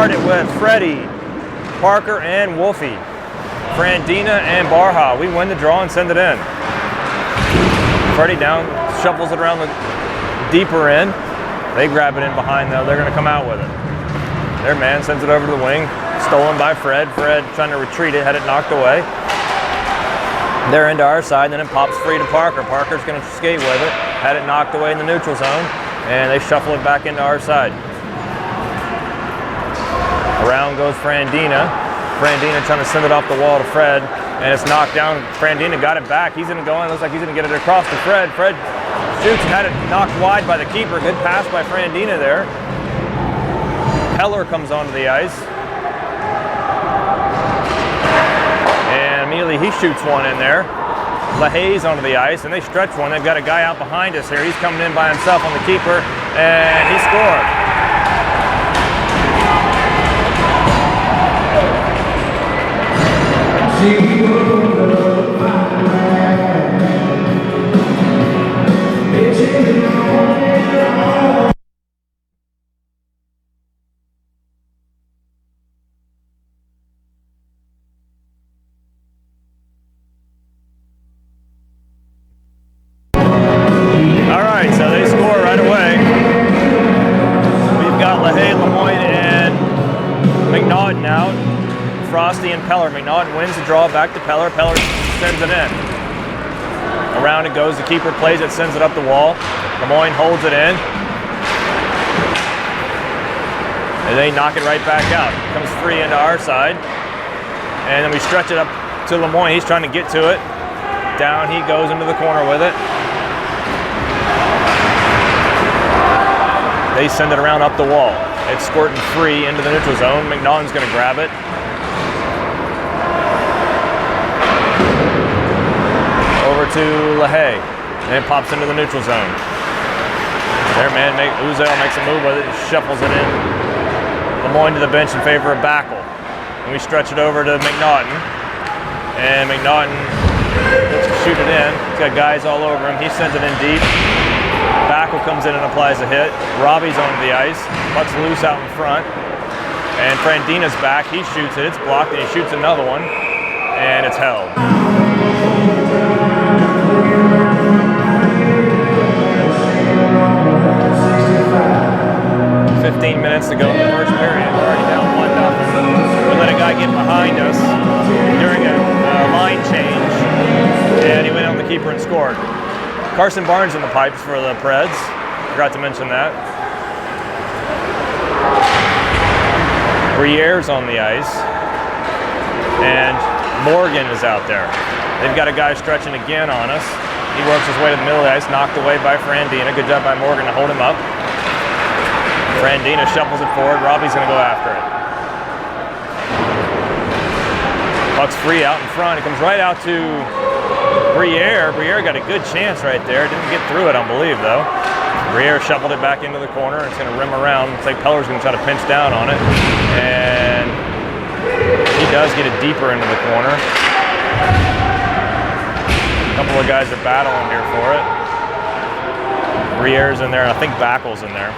started with Freddie, Parker, and Wolfie. Frandina and Barha. We win the draw and send it in. Freddie down, shuffles it around the deeper end. They grab it in behind though. They're going to come out with it. Their man sends it over to the wing. Stolen by Fred. Fred trying to retreat it, had it knocked away. They're into our side, and then it pops free to Parker. Parker's going to skate with it. Had it knocked away in the neutral zone, and they shuffle it back into our side. Around goes Frandina. Frandina trying to send it off the wall to Fred, and it's knocked down. Frandina got it back. He's going to go in. Looks like he's going to get it across to Fred. Fred shoots and had it knocked wide by the keeper. Good pass by Frandina there. Heller comes onto the ice. And immediately he shoots one in there. LaHaye's onto the ice, and they stretch one. They've got a guy out behind us here. He's coming in by himself on the keeper, and he scored. Alright, so they score right away. We've got LaHaye, Lemoyne, and McNaughton out. Frosty and Peller. McNaughton wins the draw back to Peller. Peller sends it in. Around it goes. The keeper plays it, sends it up the wall. Lemoyne holds it in. And they knock it right back out. Comes free into our side. And then we stretch it up to Lemoyne. He's trying to get to it. Down he goes into the corner with it. They send it around up the wall. It's squirting free into the neutral zone. McNaughton's going to grab it. Over to LaHaye, and it pops into the neutral zone. Their man, Uzel, makes a move with it, shuffles it in. Lemoyne to the bench in favor of Backel. And we stretch it over to McNaughton. And McNaughton looks to shoot it in. He's got guys all over him. He sends it in deep. Backel comes in and applies a hit. Robbie's onto the ice. Puck's loose out in front. And Frandina's back. He shoots it. It's blocked, and he shoots another one. And it's held. 15 minutes to go in the first period. We're already down 1-0. We let a guy get behind us during a line change, and he went on the keeper and scored. Carson Barnes in the pipes for the Preds. Forgot to mention that. Briere's on the ice, and Morgan is out there. They've got a guy stretching again on us. He works his way to the middle of the ice, knocked away by Frandina. Good job by Morgan to hold him up. Frandina shuffles it forward. Robbie's going to go after it. Puck's free out in front. It comes right out to Briere. Briere got a good chance right there. Didn't get through it, I believe, though. Briere shuffled it back into the corner. It's going to rim around. Looks like Peller's going to try to pinch down on it. And he does get it deeper into the corner. A couple of guys are battling here for it. Briere's in there, and I think Backel's in there.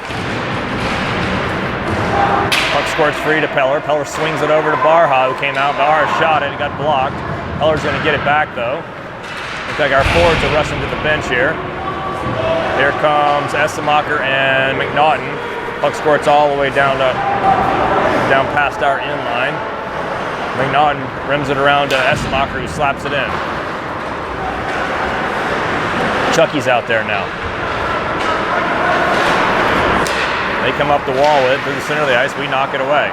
Puck squirts free to Peller. Peller swings it over to Barha, who came out. Barha shot it. It got blocked. Peller's going to get it back, though. Looks like our forwards are rushing to the bench here. Here comes Essemacher and McNaughton. Puck squirts all the way down past our in line. McNaughton rims it around to Essemacher, who slaps it in. Chucky's out there now. They come up the wall with it through the center of the ice. We knock it away.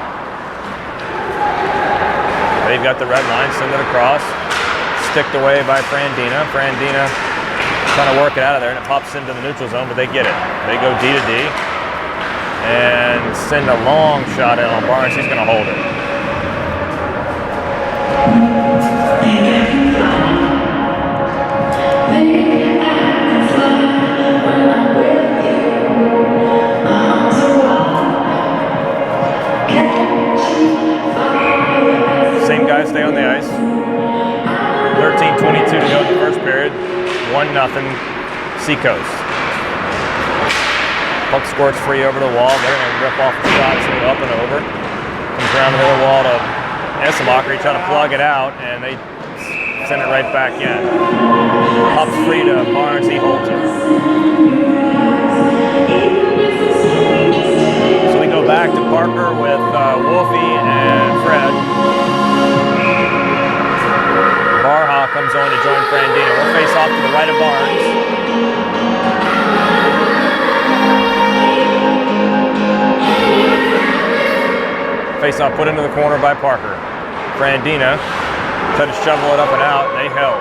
They've got the red line, send it across. Sticked away by Frandina. Frandina trying to work it out of there, and it pops into the neutral zone, but they get it. They go D to D and send a long shot in on Barnes. He's going to hold it. Same guys stay on the ice. 13:22 to go in the first period. 1-0 Seacoast. Puck squirts free over the wall. They're going to rip off the shots and go up and over. around the middle wall to Essemacher. He tried to plug it out, and they send it right back in. Pops free to Barnes. He holds it. So we go back to Parker with Wolfie and Fred. Barha comes on to join Frandina. We'll face off to the right of Barnes. Face off put into the corner by Parker. Frandina tried to shovel it up and out. They held.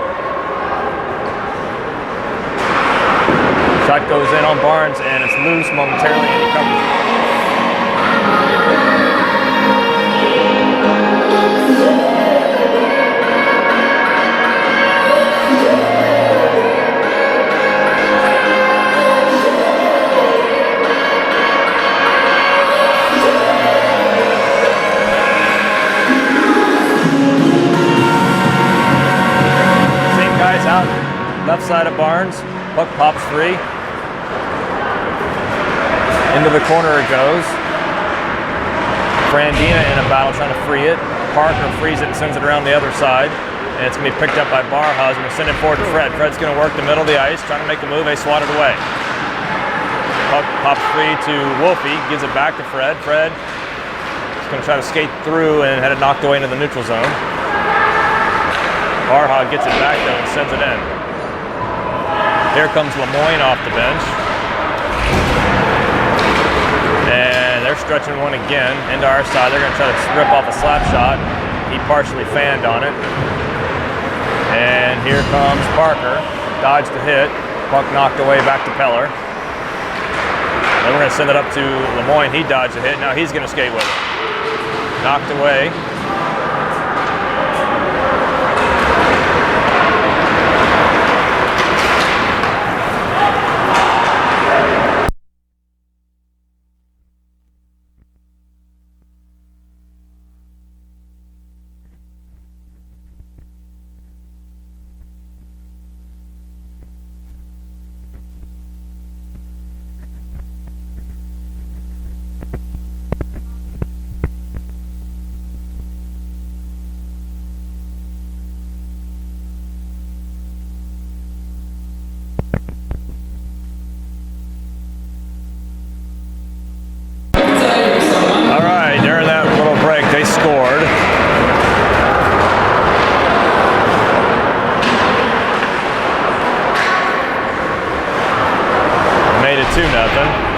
Shot goes in on Barnes and it's loose momentarily and he covers it. Out left side of Barnes, puck pops free. Into the corner it goes. Frandina in a battle trying to free it. Parker frees it and sends it around the other side. And it's going to be picked up by Barha. He's going to send it forward to Fred. Fred's going to work the middle of the ice, trying to make a move. They swat it away. Puck pops free to Wolfie, gives it back to Fred. Fred is going to try to skate through and had it knocked away into the neutral zone. Barha gets it back though and sends it in. Here comes Lemoyne off the bench. And they're stretching one again into our side. They're going to try to rip off a slap shot. He partially fanned on it. And here comes Parker. Dodged the hit. Puck knocked away back to Peller. Then we're going to send it up to Lemoyne. He dodged the hit. Now he's going to skate with it. Knocked away.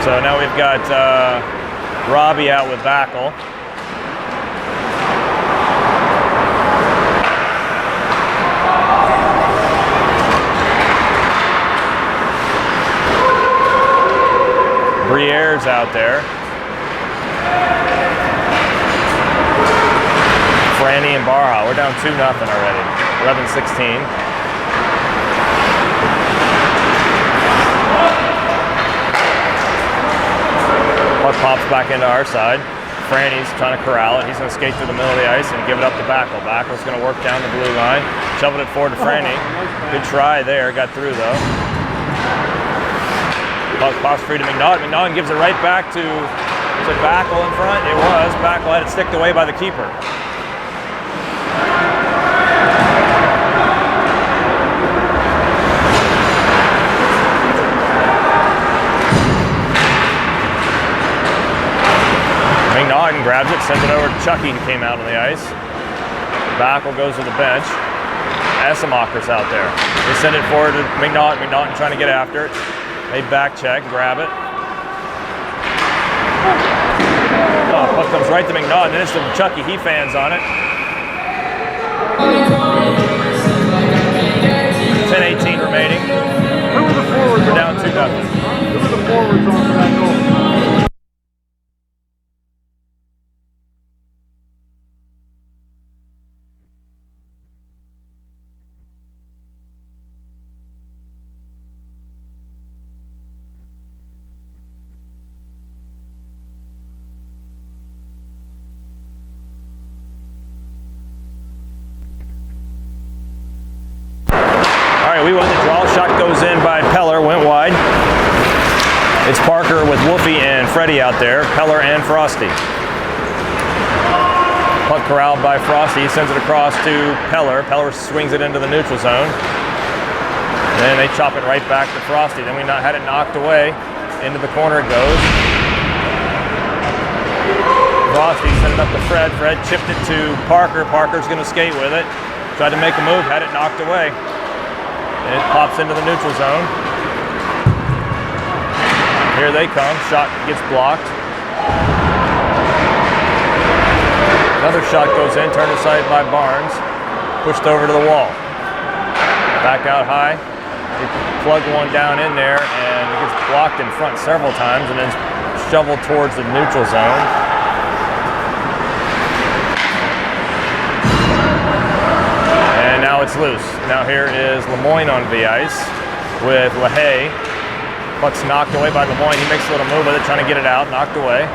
So now we've got Robbie out with Backel. Briere's out there. Franny and Barha. We're down 2-0 already. 11-16. Puck pops back into our side. Franny's trying to corral it. He's going to skate through the middle of the ice and give it up to Backel. Backel's going to work down the blue line. Shoveled it forward to Franny. Good try there. Got through though. Puck pops free to McNaughton. McNaughton gives it right back to, was it Backel in front? It was. Backel had it sticked away by the keeper. McNaughton grabs it, sends it over to Chucky who came out on the ice. Backel goes to the bench. Essemacher's out there. They send it forward to McNaughton. McNaughton trying to get after it. They back check, grab it. Oh, puck comes right to McNaughton. Then it's to Chucky. He fans on it. 10-18 remaining. Who were the forwards? We're down 2-0. Who were the forwards on for that goal? We won the draw. Shot goes in by Peller, went wide. It's Parker with Wolfie and Freddie out there, Peller and Frosty. Puck corralled by Frosty. He sends it across to Peller. Peller swings it into the neutral zone. And then they chop it right back to Frosty. Then we had it knocked away. Into the corner it goes. Frosty sent it up to Fred. Fred chipped it to Parker. Parker's going to skate with it. Tried to make a move, had it knocked away. And it pops into the neutral zone. Here they come. Shot gets blocked. Another shot goes in, turned aside by Barnes. Pushed over to the wall. Back out high. They plug one down in there, and it gets blocked in front several times and then shoveled towards the neutral zone. And now it's loose. Now here is Lemoyne on the ice with LaHaye. Puck's knocked away by Lemoyne. He makes a little move with it, trying to get it out, knocked away.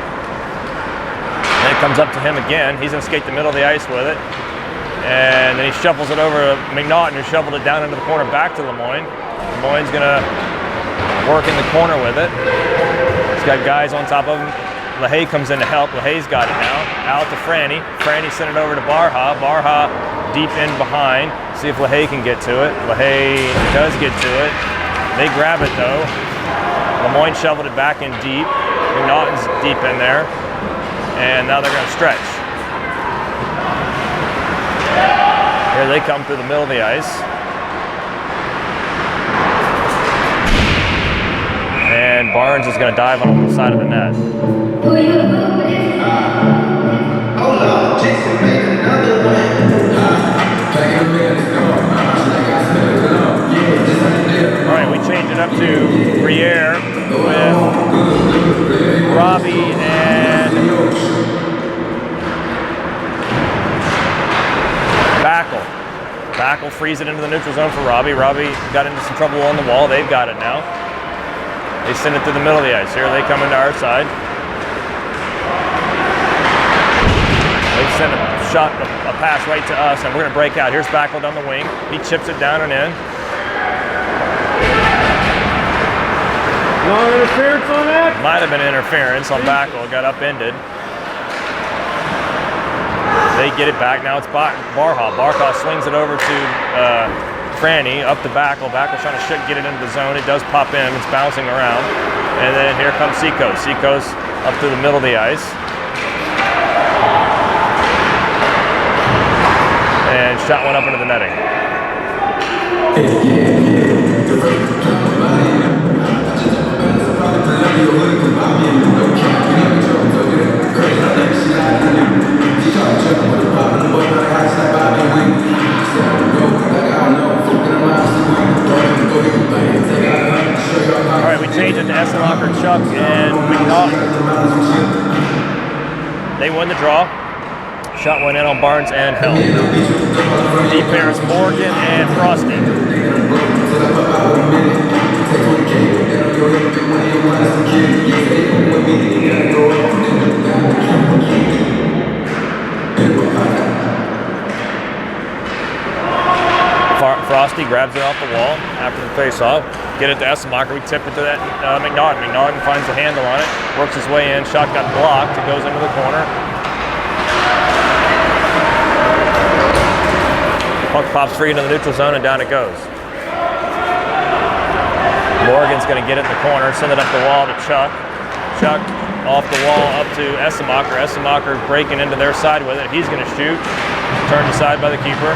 Then it comes up to him again. He's going to skate the middle of the ice with it. And then he shuffles it over to McNaughton, who shoveled it down into the corner back to Lemoyne. Lemoyne's going to work in the corner with it. He's got guys on top of him. LaHaye comes in to help. LaHaye's got it now. Out to Franny. Franny sent it over to Barha. Barha deep in behind. See if LaHaye can get to it. LaHaye does get to it. They grab it though. Lemoyne shoveled it back in deep. McNaughton's deep in there. And now they're going to stretch. Here they come through the middle of the ice. And Barnes is going to dive on the side of the net. All right, we change it up to Briere with Robbie and Backel. Backel frees it into the neutral zone for Robbie. Robbie got into some trouble on the wall. They've got it now. They send it to the middle of the ice. Here they come into our side. They send a pass right to us, and we're going to break out. Here's Backel down the wing. He chips it down and in. No interference on that? Might have been interference on Backel. Got upended. They get it back. Now it's Barha. Barha swings it over to Franny, up to Backel. Backel's trying to get it into the zone. It does pop in. It's bouncing around. And then here comes Seacoast. Seacoast up to the middle of the ice. And shot one up into the netting. All right, we change it to Essenlocker, Chuck, and McNaughton. They win the draw. Shot went in on Barnes and Hell. Deep pairs Morgan and Frosty. Frosty grabs it off the wall after the face-off. Get it to Essenmacher. We tip it to that McNaughton. McNaughton finds the handle on it, works his way in. Shot got blocked. It goes into the corner. Puck pops free into the neutral zone, and down it goes. Morgan's going to get it in the corner, send it up the wall to Chuck. Chuck off the wall up to Essenmacher. Essenmacher breaking into their side with it. He's going to shoot. Turned aside by the keeper.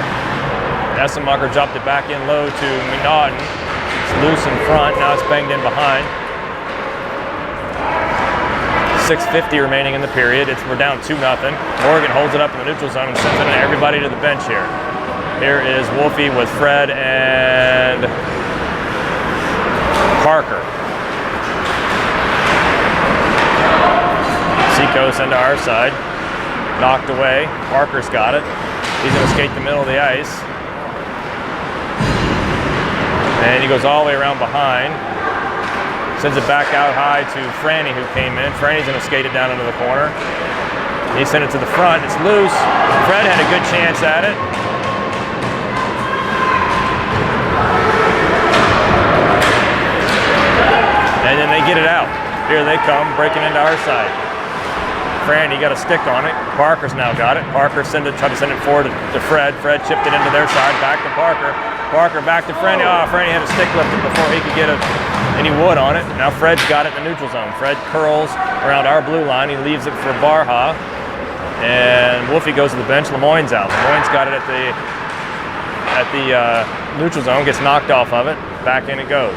Essenmacher dropped it back in low to McNaughton. It's loose in front. Now it's banged in behind. 6:50 remaining in the period. We're down 2-0. Morgan holds it up in the neutral zone and sends it to everybody to the bench here. Here is Wolfie with Fred and Parker. Seacoast into our side. Knocked away. Parker's got it. He's going to skate the middle of the ice. And he goes all the way around behind. Sends it back out high to Franny, who came in. Franny's going to skate it down into the corner. He sent it to the front. It's loose. Fred had a good chance at it. And then they get it out. Here they come, breaking into our side. Franny got a stick on it. Parker's now got it. Parker tried to send it forward to Fred. Fred chipped it into their side, back to Parker. Parker back to Franny. Oh, Franny had a stick lifted before he could get any wood on it. Now Fred's got it in the neutral zone. Fred curls around our blue line. He leaves it for Barha. And Wolfie goes to the bench. Lemoyne's out. Lemoyne's got it at the neutral zone, gets knocked off of it. Back in it goes.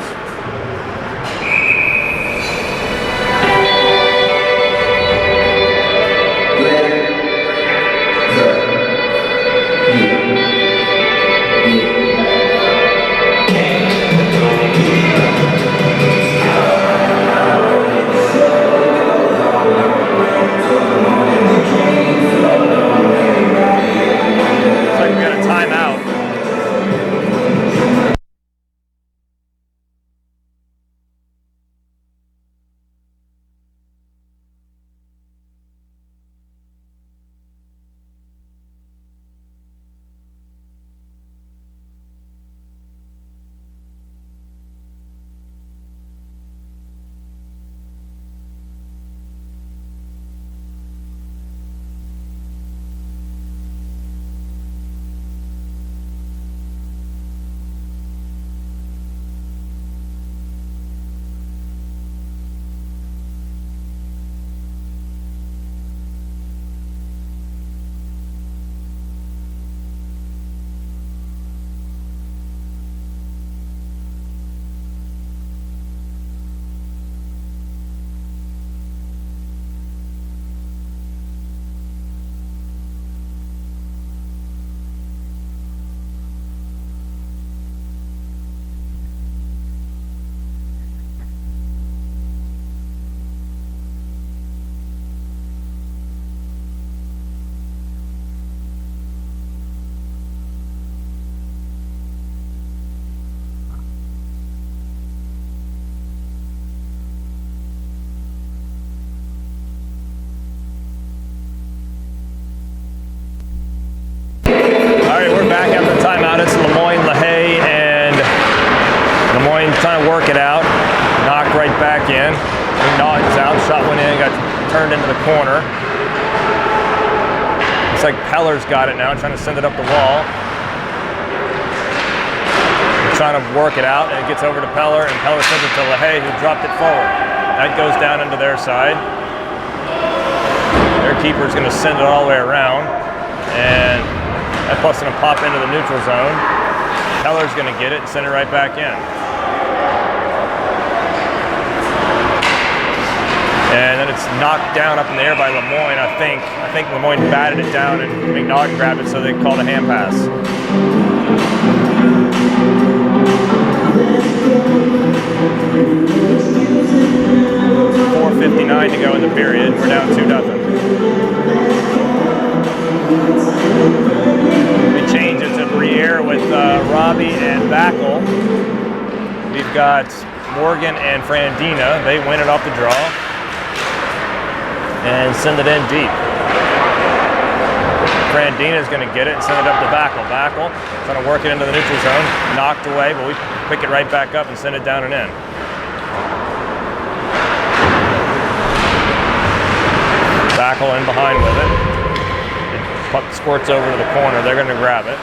Back after the timeout, it's Lemoyne, LaHaye, and Lemoyne trying to work it out. Knocked right back in. McNaughton's out. Shot went in, got turned into the corner. Looks like Peller's got it now, trying to send it up the wall. Trying to work it out, and it gets over to Peller, and Peller sends it to LaHaye, who dropped it forward. That goes down into their side. Their keeper's going to send it all the way around, and that puck's going to pop into the neutral zone. Peller's going to get it and send it right back in. And then it's knocked down up in the air by Lemoyne, I think. I think Lemoyne batted it down and McNaughton grabbed it, so they called a hand pass. 4:59 to go in the period. We're down 2-0. We change it to Briere with Robbie and Backel. We've got Morgan and Frandina. They win it off the draw and send it in deep. Frandina's going to get it and send it up to Backel. Backel trying to work it into the neutral zone. Knocked away, but we pick it right back up and send it down and in. Backel in behind with it. Puck squirts over to the corner. They're going to grab it.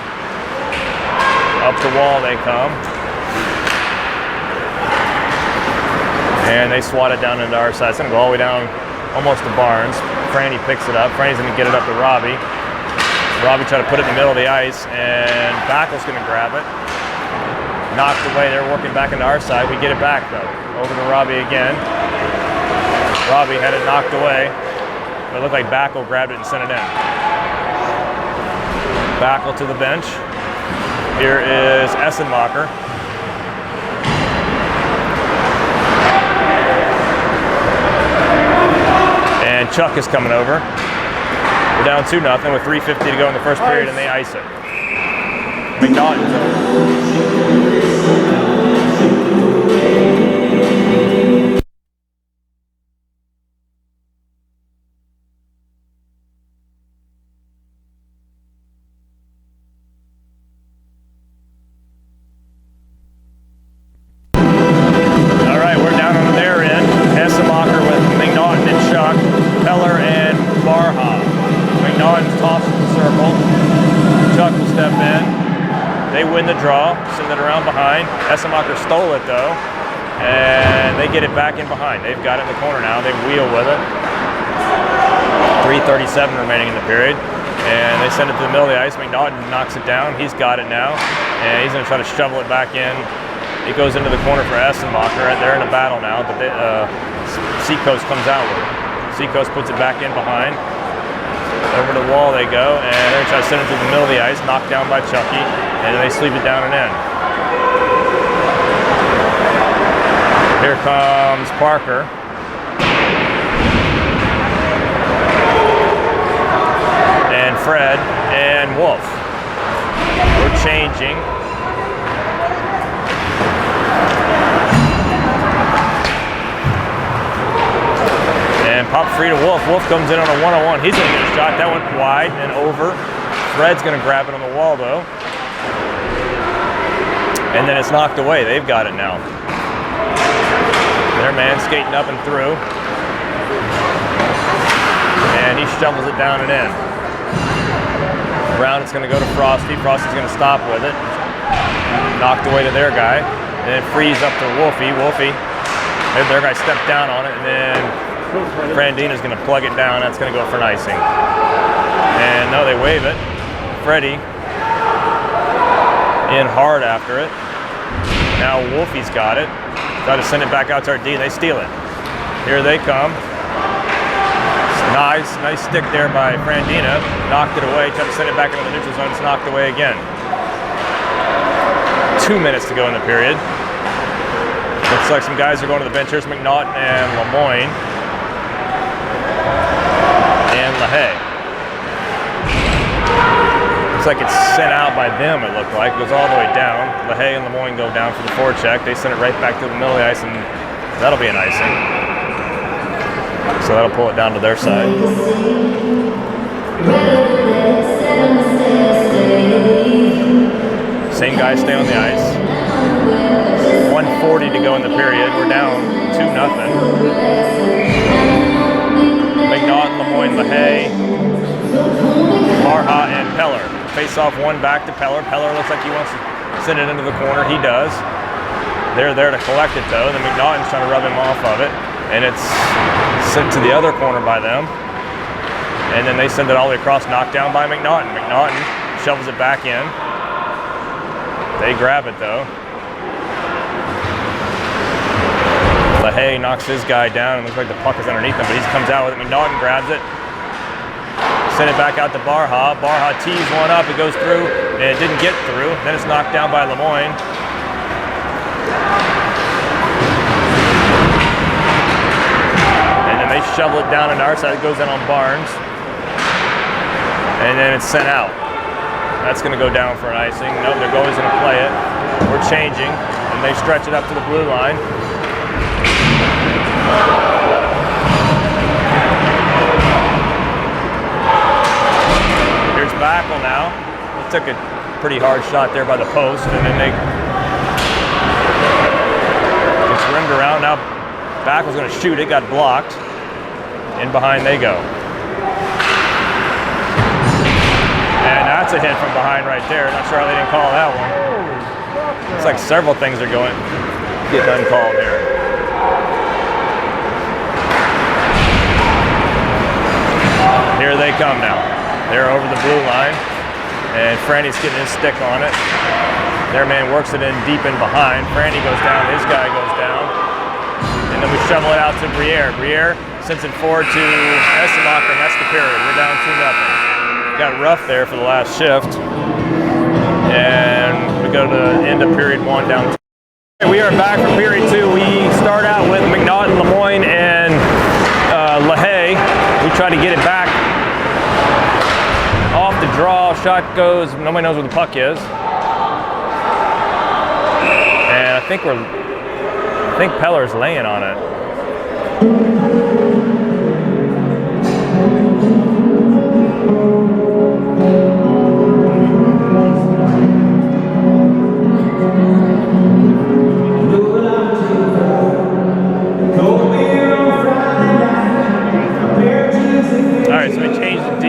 Up the wall they come. And they swat it down into our side. It's going to go all the way down almost to Barnes. Franny picks it up. Franny's going to get it up to Robbie. Robbie tried to put it in the middle of the ice, and Backel's going to grab it. Knocked away. They're working back into our side. We get it back, though. Over to Robbie again. Robbie had it knocked away. But it looked like Backel grabbed it and sent it in. Backel to the bench. Here is Essenmacher. And Chuck is coming over. We're down 2-0 with 3:50 to go in the first period, and they ice it. McNaughton's over. All right, we're down on their end. Essenmacher with McNaughton and Chuck. Peller and They win the draw, send it around behind. Essemacher stole it though, and they get it back in behind. They've got it in the corner now. They wheel with it. 3:37 remaining in the period, and they send it to the middle of the ice. McNaughton knocks it down. He's got it now, and he's going to try to shovel it back in. It goes into the corner for Essemacher. They're in a battle now, but Seacoast comes out with it. Seacoast puts it back in behind. Over the wall they go, and they're trying to send it to the middle of the ice, knocked down by Chucky, and they sleep it down and in. Here comes Parker. And Fred and Wolf. We're changing. And pop free to Wolf. Wolf comes in on a one-on-one. He's going to get a shot. That went wide and over. Fred's going to grab it on the wall, though. And then it's knocked away. They've got it now. Their man skating up and through. And he shovels it down and in. Around it's going to go to Frosty. Frosty's going to stop with it. Knocked away to their guy. And then frees up to Wolfie. Wolfie. Their guy stepped down on it, and then Frandina's going to plug it down. That's going to go for an icing. And no, they wave it. Freddie in hard after it. Now Wolfie's got it. Try to send it back out to our D. They steal it. Here they come. Nice stick there by Frandina. Knocked it away. Tried to send it back into the neutral zone. It's knocked away again. 2 minutes to go in the period. Looks like some guys are going to the bench. Here's McNaughton and Lemoyne. And LaHaye. Looks like it's sent out by them, it looked like. It goes all the way down. LaHaye and Lemoyne go down for the forecheck. They send it right back to the middle of the ice, and that'll be an icing. So that'll pull it down to their side. Same guys stay on the ice. 1:40 to go in the period. We're down 2-0. McNaughton, Lemoyne, LaHaye, Barha, and Peller. Face off one back to Peller. Peller looks like he wants to send it into the corner. He does. They're there to collect it though. Then McNaughton's trying to rub him off of it. And it's sent to the other corner by them. And then they send it all the way across, knocked down by McNaughton. McNaughton shovels it back in. They grab it though. LaHaye knocks his guy down, and looks like the puck is underneath him, but he comes out with it. McNaughton grabs it. Send it back out to Barha. Barha tees one up, it goes through, and it didn't get through. Then it's knocked down by Lemoyne. And then they shovel it down into our side. It goes in on Barnes. And then it's sent out. That's going to go down for an icing. No, their goalie's going to play it. We're changing, and they stretch it up to the blue line. Here's Backel now. He took a pretty hard shot there by the post, and then it's rimmed around. Now Backel's going to shoot it, got blocked. In behind they go. And that's a hit from behind right there. Not sure how they didn't call that one. It's like several things are getting uncalled here. Here they come now. They're over the blue line, and Franny's getting his stick on it. Their man works it in deep in behind. Franny goes down, his guy goes down. And then we shovel it out to Briere. Briere sends it forward to Essemacher, and that's the period. We're down 2-0. Got rough there for the last shift. And we go to the end of period 1 down 2. We are back for period 2. We start out with McNaughton, Lemoyne, and LaHaye. We try to get it back off the draw. Shot goes, nobody knows where the puck is. And I think Peller's laying on it. Alright, so we changed the D.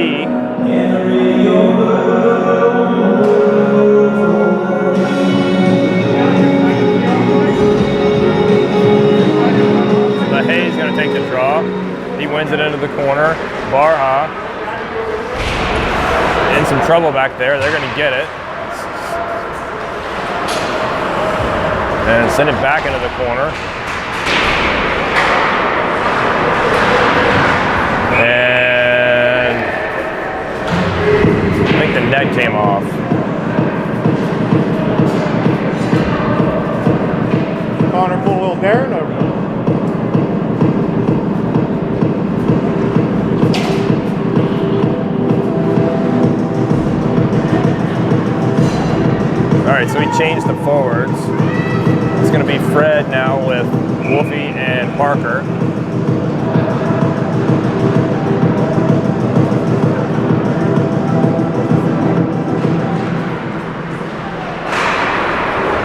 trouble back there. They're going to get it. And send it back into the corner. And I think the net came off. Connor pull a little Darren over. All right, so we changed the forwards. It's going to be Fred now with Wolfie and Parker.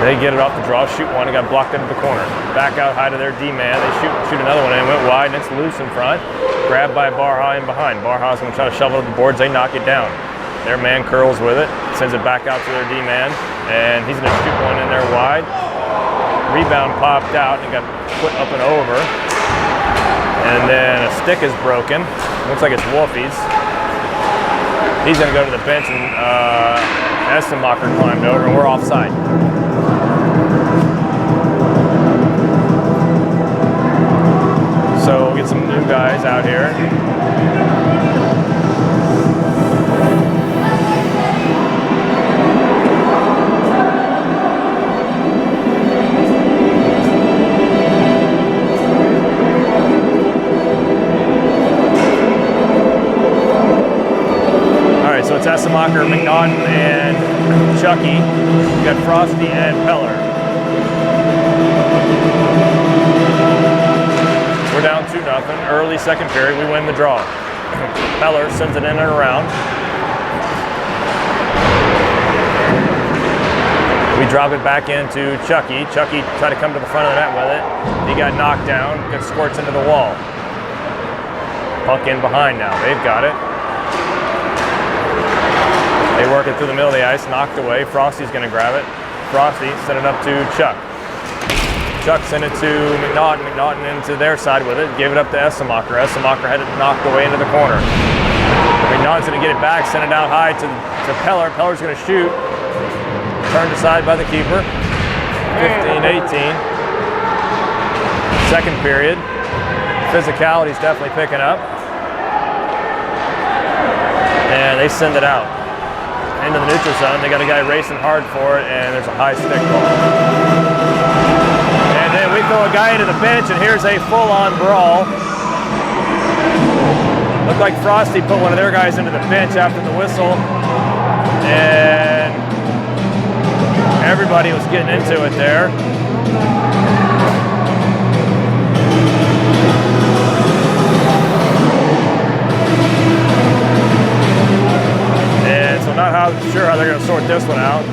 They get it off the draw, shoot one, it got blocked into the corner. Back out high to their D-man, they shoot another one and it went wide and it's loose in front. Grabbed by Barha in behind. Barha's going to try to shovel it to the boards, they knock it down. Their man curls with it, sends it back out to their D-man, and he's going to shoot one in there wide. Rebound popped out and got put up and over. And then a stick is broken. Looks like it's Wolfie's. He's going to go to the bench and Essenmacher climbed over and we're offside. So we'll get some new guys out here. All right, so it's Essenmacher, McNaughton, and Chucky. We got Frosty and Peller. We're down 2-0, early second period, we win the draw. Peller sends it in and around. We drop it back into Chucky. Chucky tried to come to the front of the net with it. He got knocked down, it squirts into the wall. Puck in behind now, they've got it. They work it through the middle of the ice, knocked away. Frosty's gonna grab it. Frosty sent it up to Chuck. Chuck sent it to McNaughton. McNaughton into their side with it. Gave it up to Essenmacher. Essenmacher had it knocked away into the corner. McNaughton's going to get it back. Send it down high to Peller. Peller's going to shoot. Turned aside by the keeper. 15-18. Second period. Physicality's definitely picking up. And they send it out into the neutral zone. They got a guy racing hard for it, and there's a high stick ball. And then we throw a guy into the bench, and here's a full-on brawl. Looked like Frosty put one of their guys into the bench after the whistle, and everybody was getting into it there. And so not sure how they're going to sort this one out.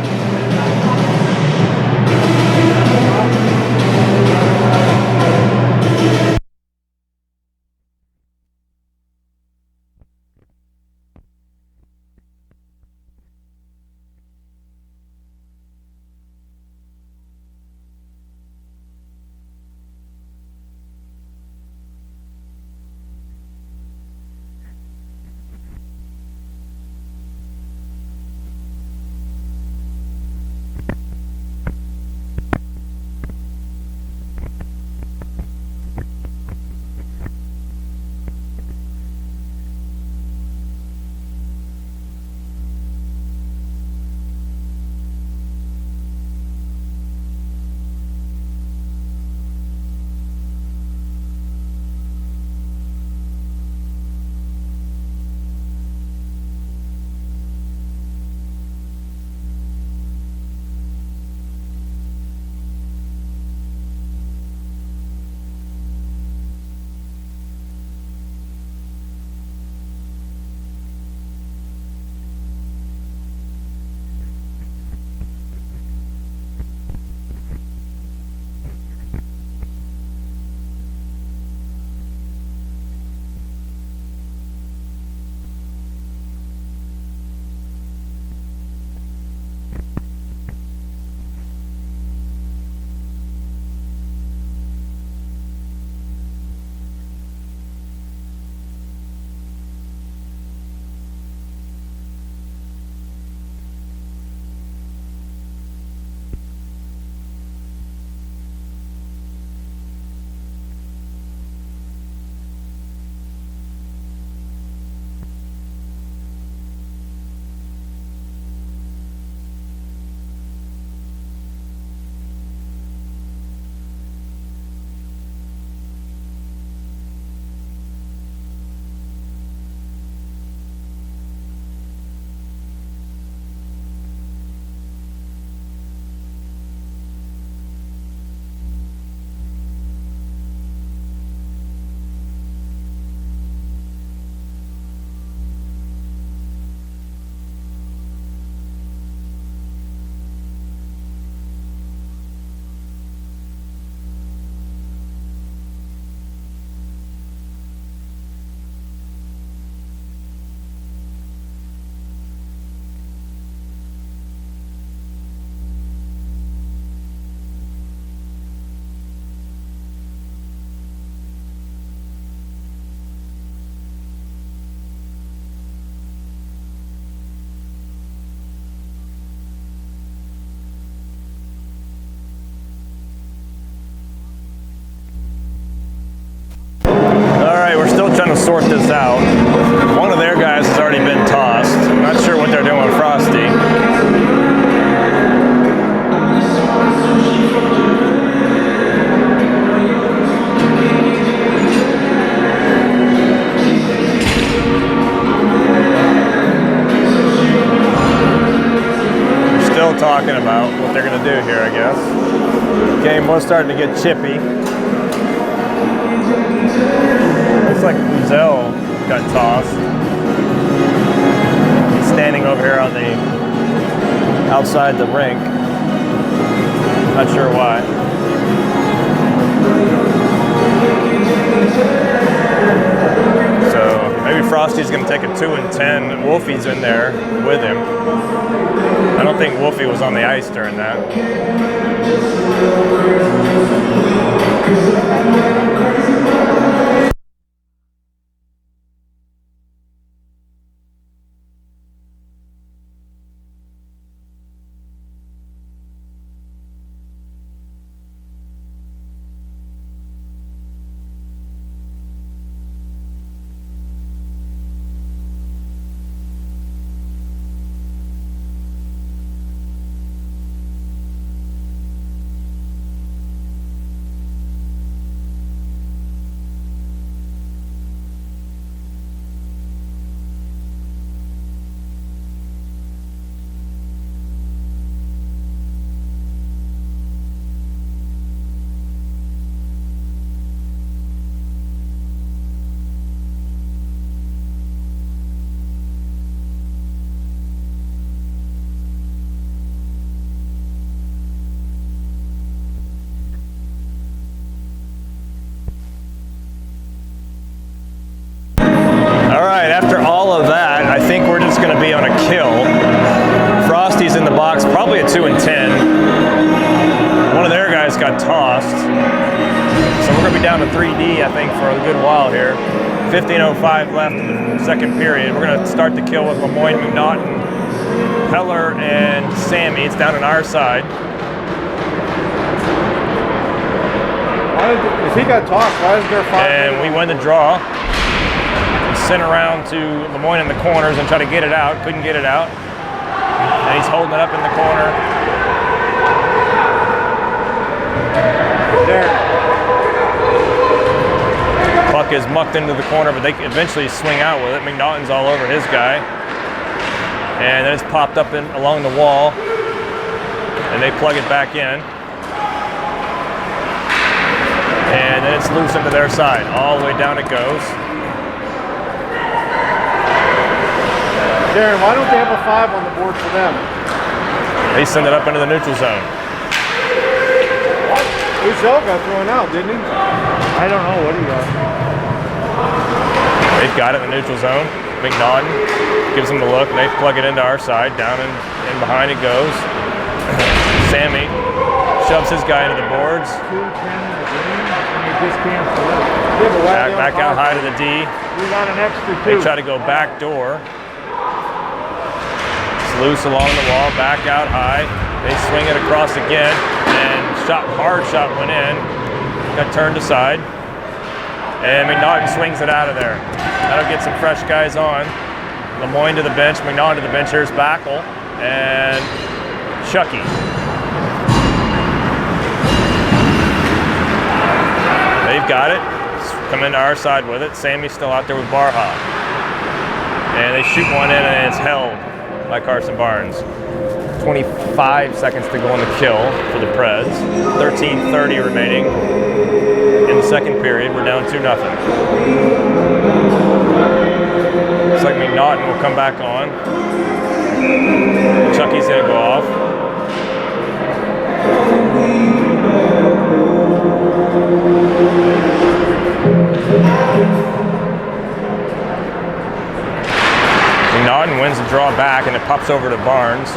sort this out. One of their guys has already been tossed. I'm not sure what they're doing with Frosty. They're still talking about what they're going to do here, I guess. Game was starting to get chippy. Looks like Uzel got tossed. He's standing over here on the outside the rink. Not sure why. So maybe Frosty's going to take a 2 and 10. Wolfie's in there with him. I don't think Wolfie was on the ice during that. After all of that, I think we're just going to be on a kill. Frosty's in the box, probably a 2 and 10. One of their guys got tossed. So we're going to be down to 3D, I think, for a good while here. 15:05 left in the second period. We're going to start the kill with Lemoyne, McNaughton, Heller, and Sammy. It's down on our side. If he got tossed, why is there 5? And we win the draw. Sent around to Lemoyne in the corners and try to get it out. Couldn't get it out. And he's holding it up in the corner. There. Puck is mucked into the corner, but they eventually swing out with it. McNaughton's all over his guy. And then it's popped up along the wall. And they plug it back in. And then it's loose into their side. All the way down it goes. Darren, why don't they have a 5 on the board for them? They send it up into the neutral zone. What? Uzel got thrown out, didn't he? I don't know what he got. They've got it in the neutral zone. McNaughton gives them the look, and they plug it into our side. Down and behind it goes. Sammy shoves his guy into the boards. 2-10 in the game, and you just can't play. Back out high to the D. We got an extra 2. They try to go back door. Loose along the wall, back out high. They swing it across again, and hard shot went in. Got turned aside. And McNaughton swings it out of there. That'll get some fresh guys on. Lemoyne to the bench, McNaughton to the bench. Here's Backel and Chucky. They've got it. Come into our side with it. Sammy's still out there with Barha. And they shoot one in, and it's held by Carson Barnes. 25 seconds to go on the kill for the Preds. 13:30 remaining in the second period. We're down 2-0. Looks like McNaughton will come back on. Chucky's gonna go off. McNaughton wins the draw back, and it pops over to Barnes.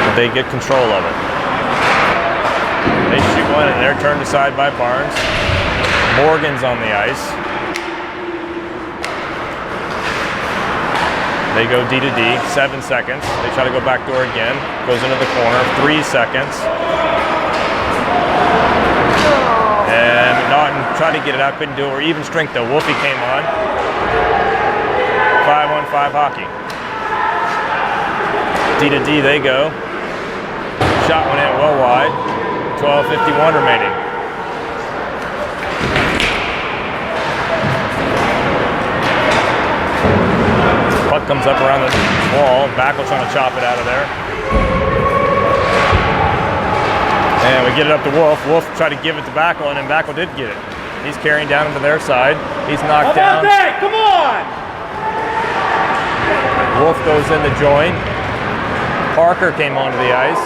But they get control of it. They shoot one, and they're turned aside by Barnes. Morgan's on the ice. They go D to D, 7 seconds. They try to go back door again. Goes into the corner, 3 seconds. And McNaughton tried to get it out, couldn't do it. We're even strength though. Wolfie came on. 5-on-5 hockey. D to D they go. Shot went in well wide. 12:51 remaining. Puck comes up around the wall. Backel trying to chop it out of there. And we get it up to Wolf. Wolf tried to give it to Backel, and then Backel did get it. He's carrying down into their side. He's knocked down. That? Come on! Wolf goes in to join. Parker came onto the ice.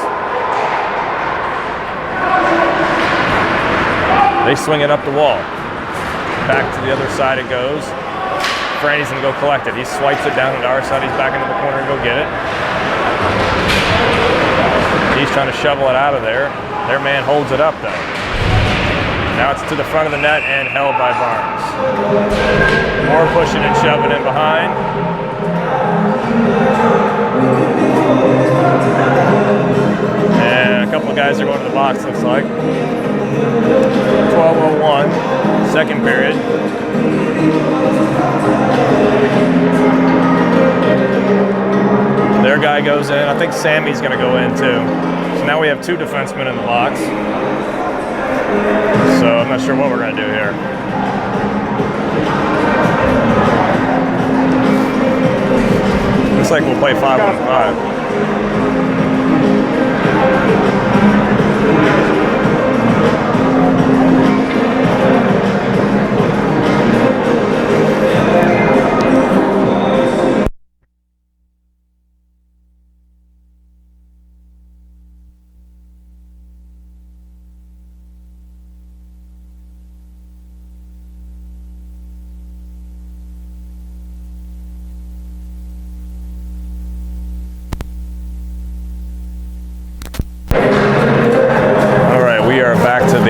They swing it up the wall. Back to the other side it goes. Franny's gonna go collect it. He swipes it down into our side. He's back into the corner and go get it. He's trying to shovel it out of there. Their man holds it up though. Now it's to the front of the net and held by Barnes. More pushing and shoving in behind. And a couple of guys are going to the box, looks like. 12:01, second period. Their guy goes in. I think Sammy's going to go in too. So now we have two defensemen in the box. So I'm not sure what we're going to do here. Looks like we'll play 5-on-5.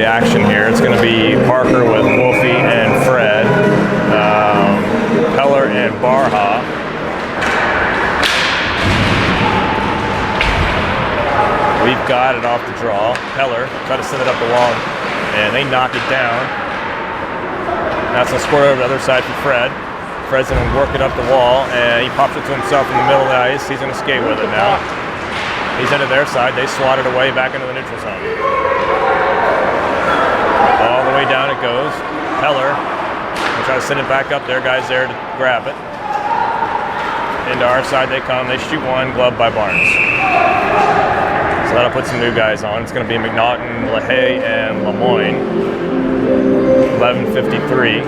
Action here. It's going to be Parker with Wolfie and Fred, Peller and Barha. We've got it off the draw. Peller tried to send it up the wall, and they knock it down. That's a square over the other side for Fred. Fred's going to work it up the wall, and he pops it to himself in the middle of the ice. He's going to skate with it now. He's into their side. They swat it away back into the neutral zone. All the way down it goes. Peller will try to send it back up. Their guy's there to grab it. Into our side they come. They shoot one, glove by Barnes. So that'll put some new guys on. It's going to be McNaughton, LaHaye, and Lemoyne. 11:53.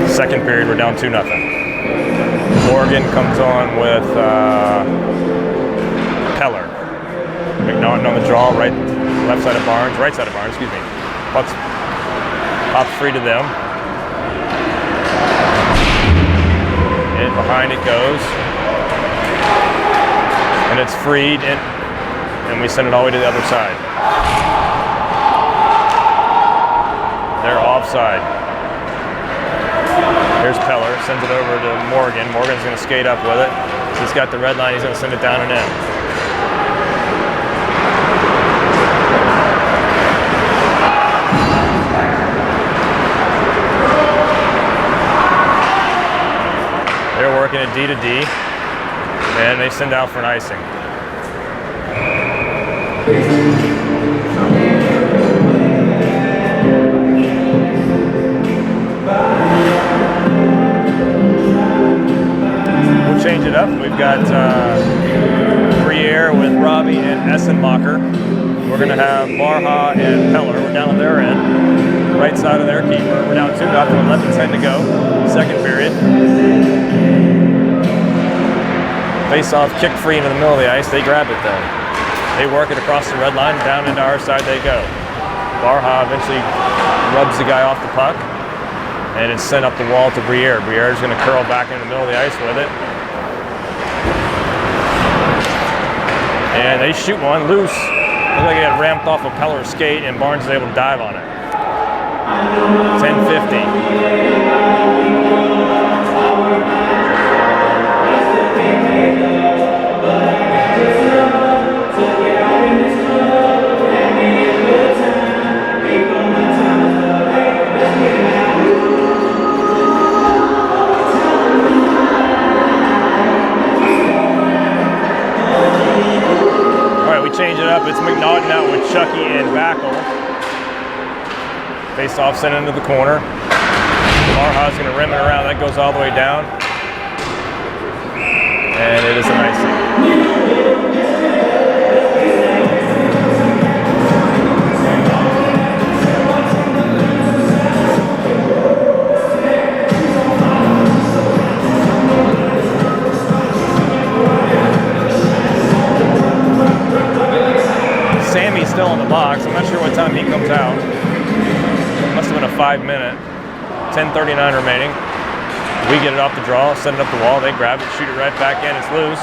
Second period, we're down 2-0. Morgan comes on with Peller. McNaughton on the draw, right, left side of Barnes, right side of Barnes, excuse me. Pops free to them. And behind it goes. And it's freed, and we send it all the way to the other side. They're offside. Here's Peller, sends it over to Morgan. Morgan's going to skate up with it. He's got the red line, he's going to send it down and in. They're working at D to D, and they send out for an icing. Change it up. We've got Briere with Robbie and Essenmacher. We're going to have Barha and Peller. We're down on their end, right side of their keeper. We're down 2-0, 11:10 to go. Second period. Face-off, kick free into the middle of the ice. They grab it though. They work it across the red line. Down into our side they go. Barha eventually rubs the guy off the puck, and it's sent up the wall to Briere. Briere's going to curl back into the middle of the ice with it. And they shoot one loose. Looks like it got ramped off a Peller's skate, and Barnes is able to dive on it. 10:50. up. It's McNaughton out with Chucky and Backle. Face off, sent into the corner. Marha's going to rim it around. That goes all the way down. And it is an icing. Sammy's still in the box. I'm not sure what time he comes out. Must have been a 5-minute. 10:39 remaining. We get it off the draw, send it up the wall. They grab it, shoot it right back in. It's loose.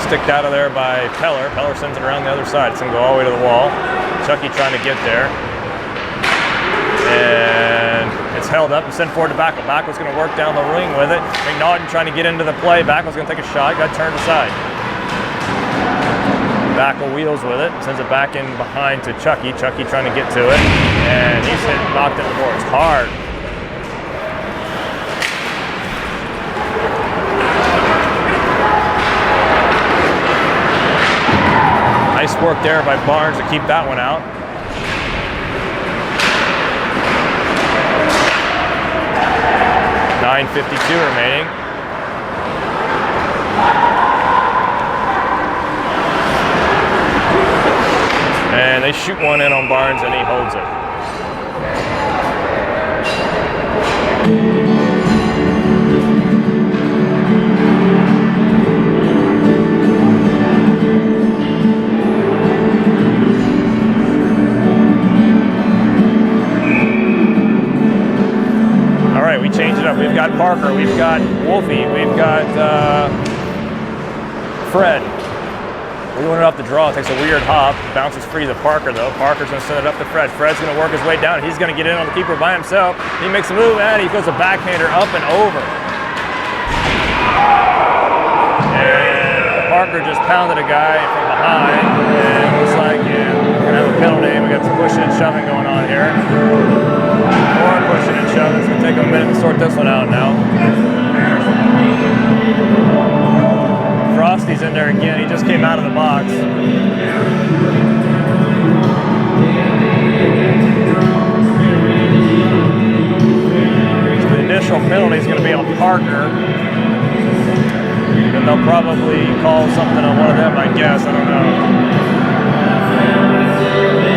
Sticked out of there by Peller. Peller sends it around the other side. It's going to go all the way to the wall. Chucky trying to get there. And it's held up and sent forward to Backle. Backle's going to work down the wing with it. McNaughton trying to get into the play. Backle's going to take a shot. Got turned aside. Backle wheels with it, sends it back in behind to Chucky. Chucky trying to get to it, and he's knocked it boards hard. Nice work there by Barnes to keep that one out. .9:52 remaining. And they shoot one in on Barnes and he holds it. All right, we change it up. We've got Parker, we've got Wolfie, we've got Fred. We want it off the draw. It takes a weird hop. Bounces free to Parker, though. Parker's going to send it up to Fred. Fred's going to work his way down. He's going to get in on the keeper by himself. He makes a move, and he goes a backhander up and over. And Parker just pounded a guy from behind. And it looks like, yeah, we're going to have a penalty. We got some pushing and shoving going on here. More pushing and shoving. It's going to take a minute to sort this one out now. Frosty's in there again. He just came out of the box. So the initial penalty is going to be on Parker. And they'll probably call something on one of them, I guess. I don't know.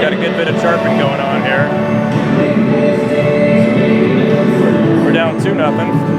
Got a good bit of chirping going on here. We're down 2-0.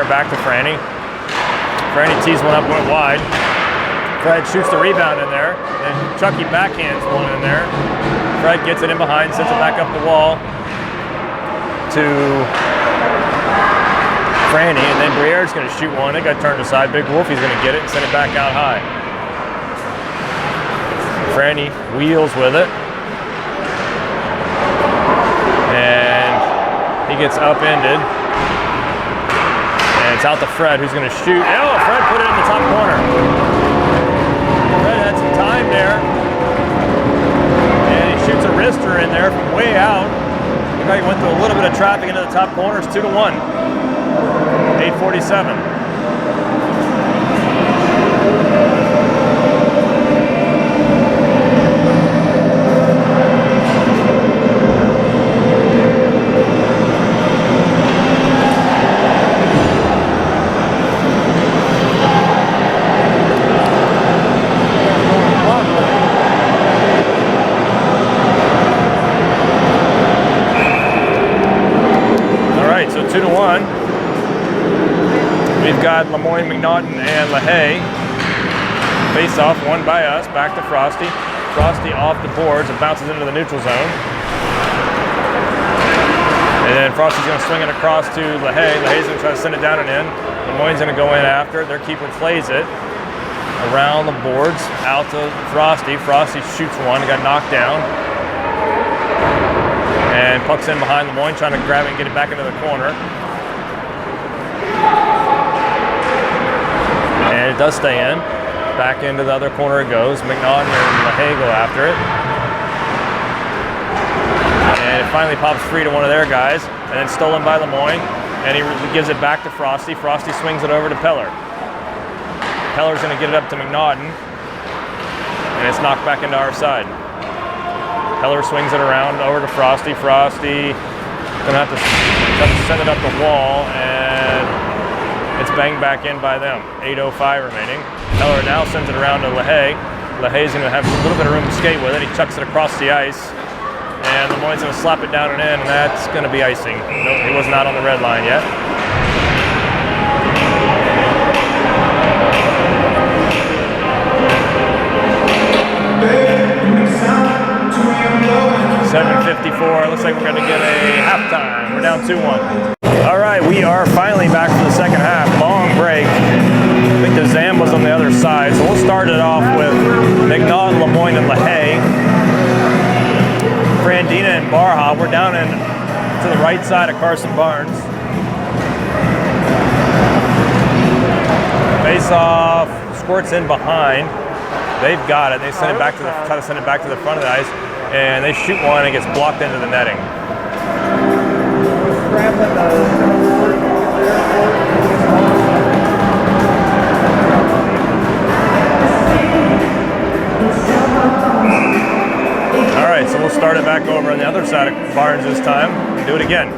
Bear back to Franny. Franny tees one up, went wide. Fred shoots the rebound in there. Then Chucky backhands one in there. Fred gets it in behind, sends it back up the wall to Franny, and then Briere's going to shoot one. It got turned aside. Big Wolfie's going to get it and send it back out high. Franny wheels with it. And he gets upended. And it's out to Fred, who's going to shoot. Oh, Fred put it in the top corner. Fred had some time there. And he shoots a wrister in there from way out. The guy went through a little bit of traffic into the top corner. It's 2-1. 8:47. All right, so 2-1. We've got Lemoyne, McNaughton, and LaHaye. Face off, one by us, back to Frosty. Frosty off the boards and bounces into the neutral zone. And then Frosty's going to swing it across to LaHaye. LaHaye's going to try to send it down and in. Lemoyne's going to go in after it. Their keeper plays it around the boards, out to Frosty. Frosty shoots one, got knocked down. And puck's in behind Lemoyne, trying to grab it and get it back into the corner. And it does stay in. Back into the other corner it goes. McNaughton and LaHaye go after it. And it finally pops free to one of their guys. And then stolen by Lemoyne. And he gives it back to Frosty. Frosty swings it over to Peller. Peller's going to get it up to McNaughton. And it's knocked back into our side. Peller swings it around over to Frosty. Frosty going to have to send it up the wall. And it's banged back in by them. 8:05 remaining. Peller now sends it around to LaHaye. LaHaye's going to have a little bit of room to skate with it. He chucks it across the ice. And Lemoyne's going to slap it down and in, and that's going to be icing. Nope, he was not on the red line yet. $7:54. Looks like we're going to get a halftime. We're down 2-1. All right, we are finally back for the second half. Long break. I think the Zam was on the other side, so we'll start it off with McNaughton, Lemoyne, and LaHaye. Brandina and Barha. We're down in to the right side of Carson Barnes. Face off, squirts in behind. They've got it. They send it back to the try to send it back to the front of the ice, and they shoot one and it gets blocked into the netting. All right, so we'll start it back over on the other side of Barnes this time and do it again.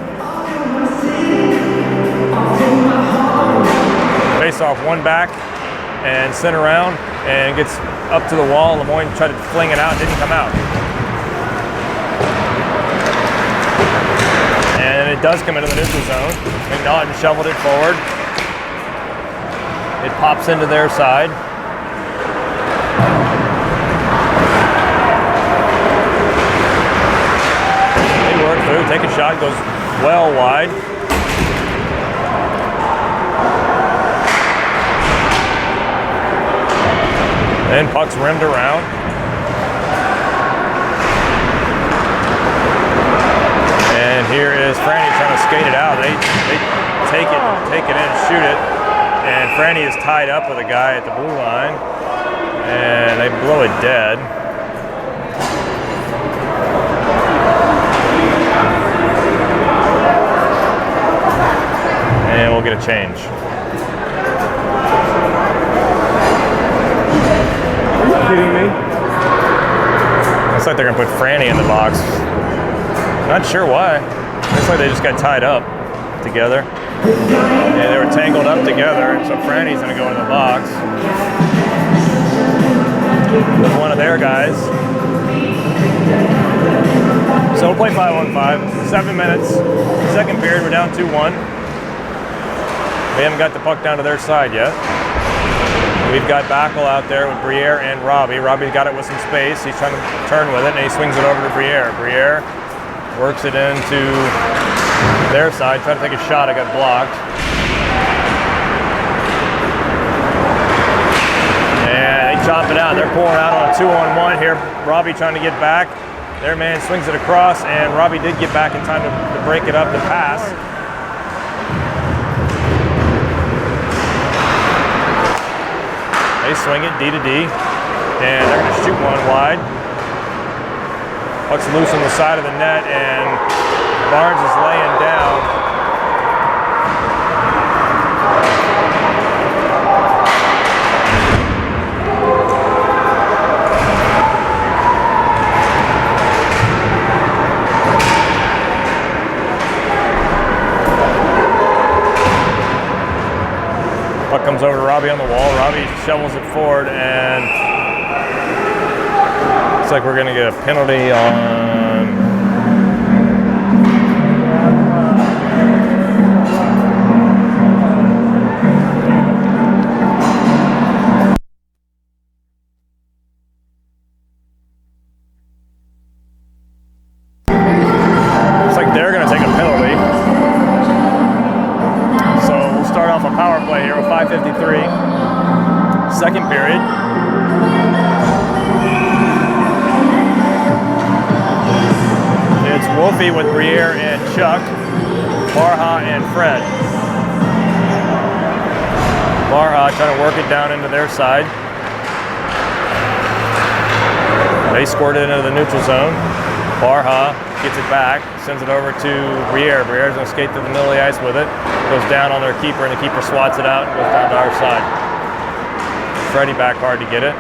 Face off, one back and sent around and gets up to the wall. Lemoyne tried to fling it out, didn't come out. And it does come into the neutral zone. McNaughton shoveled it forward. It pops into their side. They work through, take a shot, goes well wide. Then puck's rimmed around. And here is Franny trying to skate it out. They take it in, shoot it. And Franny is tied up with a guy at the blue line. And they blow it dead. And we'll get a change. Kidding me? Looks like they're gonna put Franny in the box. Not sure why. Looks like they just got tied up together. Yeah, they were tangled up together, and so Franny's gonna go in the box with one of their guys. So we'll play 5-on-5. 7 minutes. Second period, we're down 2-1. We haven't got the puck down to their side yet. We've got Backel out there with Briere and Robbie. Robbie's got it with some space. He's trying to turn with it, and he swings it over to Briere. Briere works it into their side, trying to take a shot. It got blocked. And they chop it out. They're pouring out on a 2-on-1 here. Robbie trying to get back. Their man swings it across, and Robbie did get back in time to break it up, the pass. They swing it D to D, and they're going to shoot one wide. Puck's loose on the side of the net, and Barnes is laying down. Puck comes over to Robbie on the wall. Robbie shovels it forward, and looks like we're going to get a penalty on. Looks like they're going to take a penalty. Start off a power play here with 5:53, second period. It's Wolfie with Briere and Chuck, Barha and Fred. Barha trying to work it down into their side. They scored it into the neutral zone. Barha gets it back, sends it over to Briere. Briere's going to skate to the middle of the ice with it. Goes down on their keeper, and the keeper swats it out and goes down to our side. Freddie back hard to get it.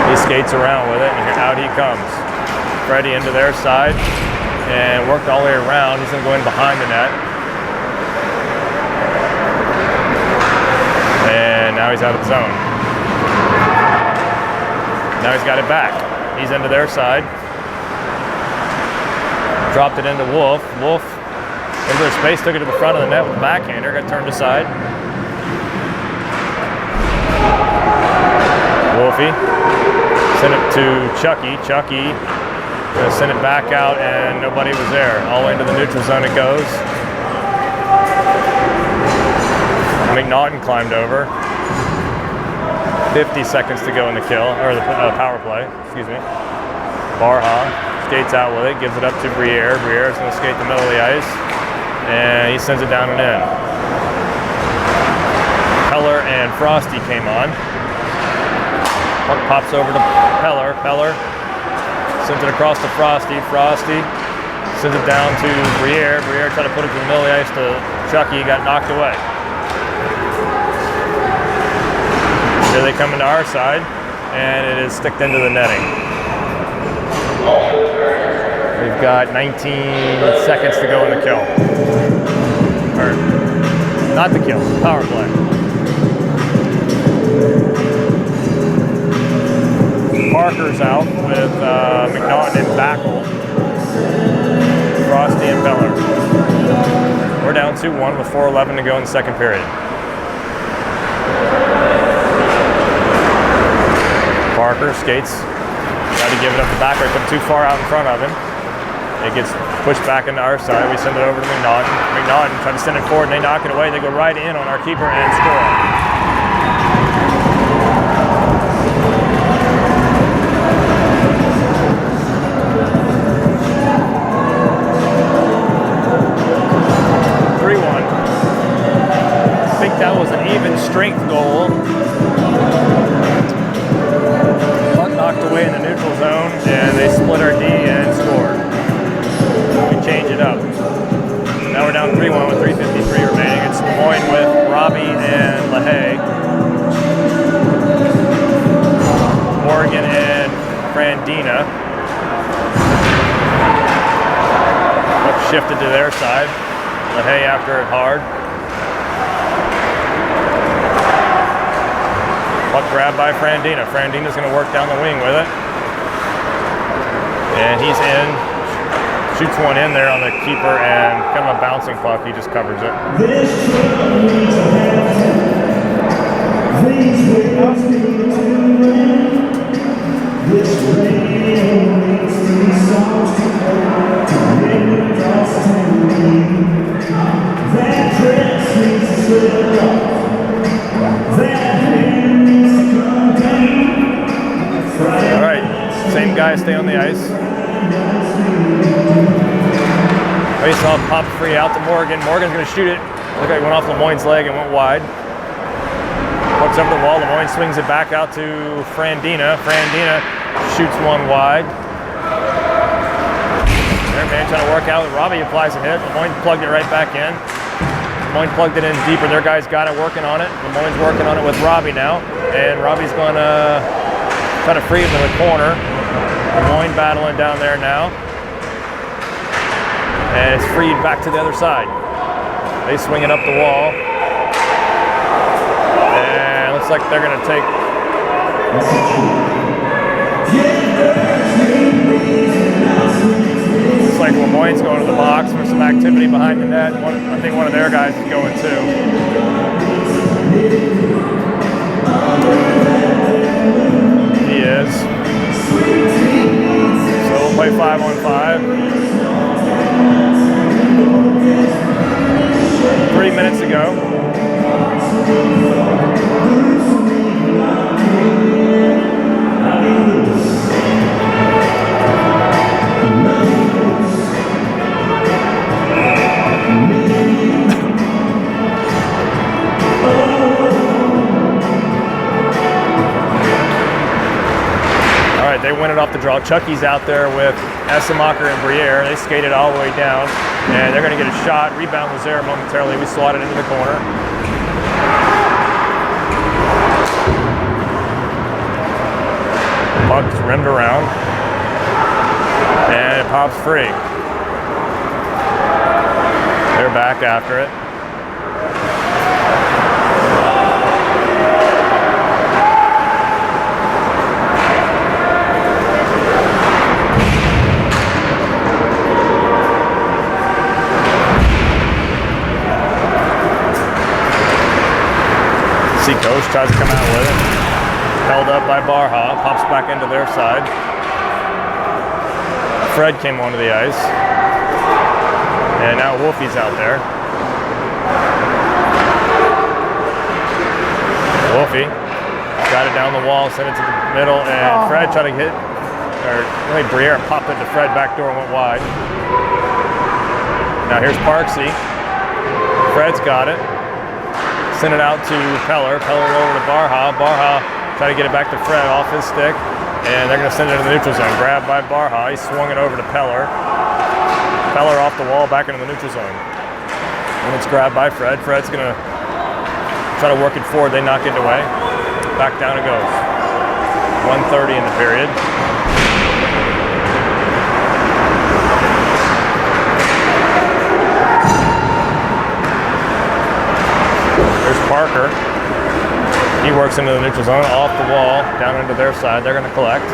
He skates around with it, and out he comes. Freddie into their side and worked all the way around. He's going to go in behind the net. And now he's out of the zone. Now he's got it back. He's into their side. Dropped it into Wolf. Wolf into their space, took it to the front of the net with a backhander, got turned aside. Wolfie sent it to Chucky. Chucky gonna send it back out, and nobody was there. All the way into the neutral zone it goes. McNaughton climbed over. 50 seconds to go in the kill, or the power play, excuse me. Barha skates out with it, gives it up to Briere. Briere's gonna skate the middle of the ice, and he sends it down and in. Peller and Frosty came on. Puck pops over to Peller. Peller sends it across to Frosty. Frosty sends it down to Briere. Briere tried to put it to the middle of the ice to Chucky, got knocked away. Here they come into our side, and it is sticked into the netting. We've got 19 seconds to go in the kill. Or, not the kill, power play. Parker's out with McNaughton and Backel. Frosty and Peller. We're down 2-1 with 4:11 to go in the second period. Parker skates. Tried to give it up the back, put it too far out in front of him. It gets pushed back into our side. We send it over to McNaughton. McNaughton trying to send it forward, and they knock it away. They go right in on our keeper and score. I think that was an even strength goal. Puck knocked away in the neutral zone, and they split our D and scored. We change it up. Now we're down 3-1 with 3:53 remaining. It's Des Moines with Robbie and LaHaye. Morgan and Frandina. Puck shifted to their side. LaHaye after it hard. Puck grabbed by Frandina. Frandina's going to work down the wing with it. And he's in. Shoots one in there on the keeper, and kind of a bouncing puck. He just covers it. All right, same guys stay on the ice. Faceoff popped free out to Morgan. Morgan's going to shoot it. Look like it went off Lemoyne's leg and went wide. Pucks over the wall. Lemoyne swings it back out to Frandina. Frandina shoots one wide. Their man trying to work out. Robbie applies a hit. Lemoyne plugged it right back in. Lemoyne plugged it in deeper. Their guys got it, working on it. Lemoyne's working on it with Robbie now. And Robbie's going to try to free him in the corner. Lemoyne battling down there now. And it's freed back to the other side. They swing it up the wall. And it looks like they're going to take... Looks like Lemoyne's going to the box for some activity behind the net. I think one of their guys is going too. He is. So we'll play 5-on-5. 3 minutes ago. All right, they win it off the draw. Chucky's out there with Essemacher and Briere. They skated all the way down, and they're going to get a shot. Rebound was there momentarily. We slotted into the corner. Puck's rimmed around, and it pops free. They're back after it. Seacoast tries to come out with it. Held up by Barha. Pops back into their side. Fred came onto the ice. And now Wolfie's out there. Wolfie got it down the wall, sent it to the middle, and Fred tried to hit, or really Briere popped into Fred back door and went wide. Now here's Parksy. Fred's got it. Send it out to Peller. Peller over to Barha. Barha try to get it back to Fred off his stick, and they're going to send it to the neutral zone. Grabbed by Barha. He swung it over to Peller. Peller off the wall, back into the neutral zone. And it's grabbed by Fred. Fred's going to try to work it forward. They knock it away. Back down it goes. 1:30 in the period. There's Parker. He works into the neutral zone, off the wall, down into their side. They're going to collect.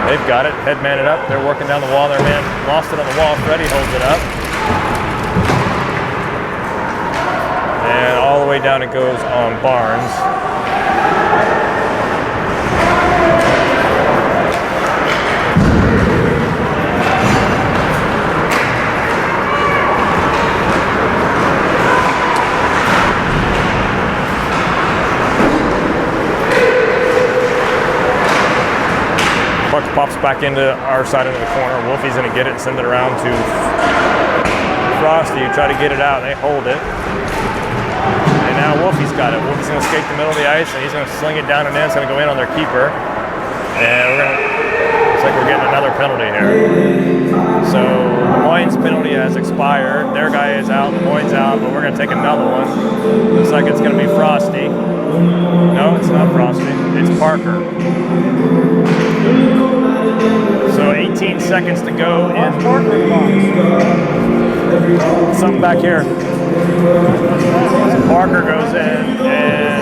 They've got it, headman it up. They're working down the wall. Their man lost it on the wall. Freddie holds it up. And all the way down it goes on Barnes. Puck pops back into our side into the corner. Wolfie's going to get it and send it around to Frosty, who try to get it out, and they hold it. And now Wolfie's got it. Wolfie's going to skate the middle of the ice, and he's going to sling it down and in. It's going to go in on their keeper. And looks like we're getting another penalty here. So Lemoyne's penalty has expired. Their guy is out. Lemoyne's out, but we're going to take another one. Looks like it's going to be Frosty. No, it's not Frosty. It's Parker. So 18 seconds to go in. Something back here. So Parker goes in and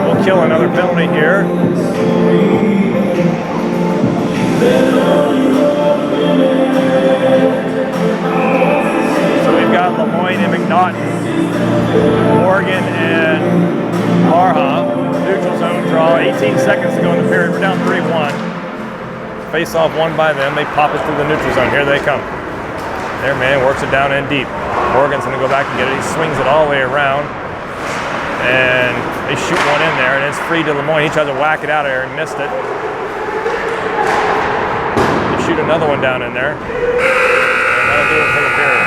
will kill another penalty here. So we've got Lemoyne and McNaughton, Morgan and Barha. Neutral zone draw, 18 seconds to go in the period. We're down 3-1. Face off won by them. They pop it through the neutral zone. Here they come. Their man works it down in deep. Morgan's going to go back and get it. He swings it all the way around. And they shoot one in there, and it's free to Lemoyne. He tries to whack it out of there and missed it. They shoot another one down in there. And that'll do it for the period.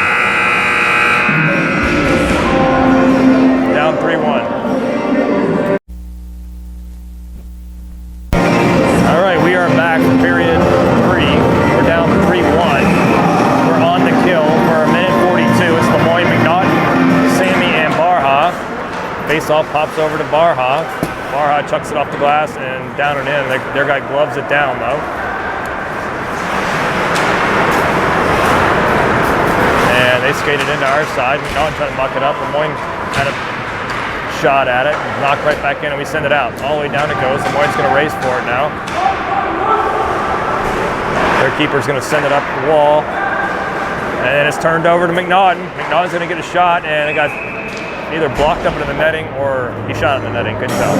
Down 3-1. All right, we are back for period 3. We're down 3-1. We're on the kill for a minute 42. It's Lemoyne, McNaughton, Sammy, and Barha. Face-off pops over to Barha. Barha chucks it off the glass and down and in. Their guy gloves it down, though. And they skated into our side. McNaughton trying to muck it up. Lemoyne had a shot at it, knocked right back in, and we send it out. All the way down it goes. Lemoyne's going to race for it now. Their keeper's going to send it up the wall. And it's turned over to McNaughton. McNaughton's going to get a shot, and it got either blocked up into the netting or he shot at the netting. Couldn't tell.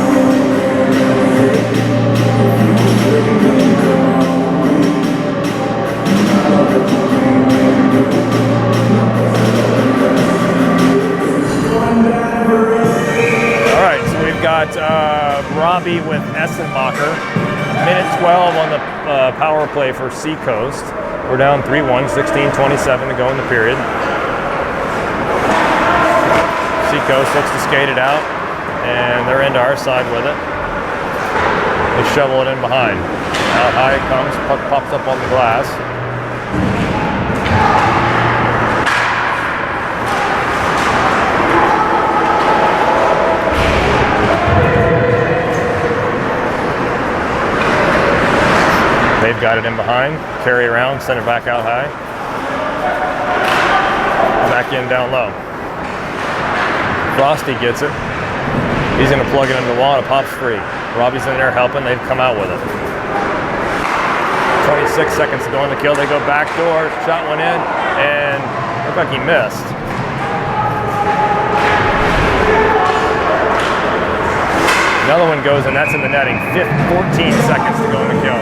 All right, so we've got Robbie with Essenmacher. Minute 12 on the power play for Seacoast. We're down 3-1, 16:27 to go in the period. Seacoast looks to skate it out, and they're into our side with it. They shovel it in behind. Out high it comes, puck pops up on the glass. They've got it in behind, carry around, send it back out high. Back in down low. Frosty gets it. He's going to plug it into the wall and it pops free. Robbie's in there helping. They've come out with it. 26 seconds to go in the kill. They go back door, shot one in, and looked like he missed. Another one goes, and that's in the netting. 14 seconds to go in the kill.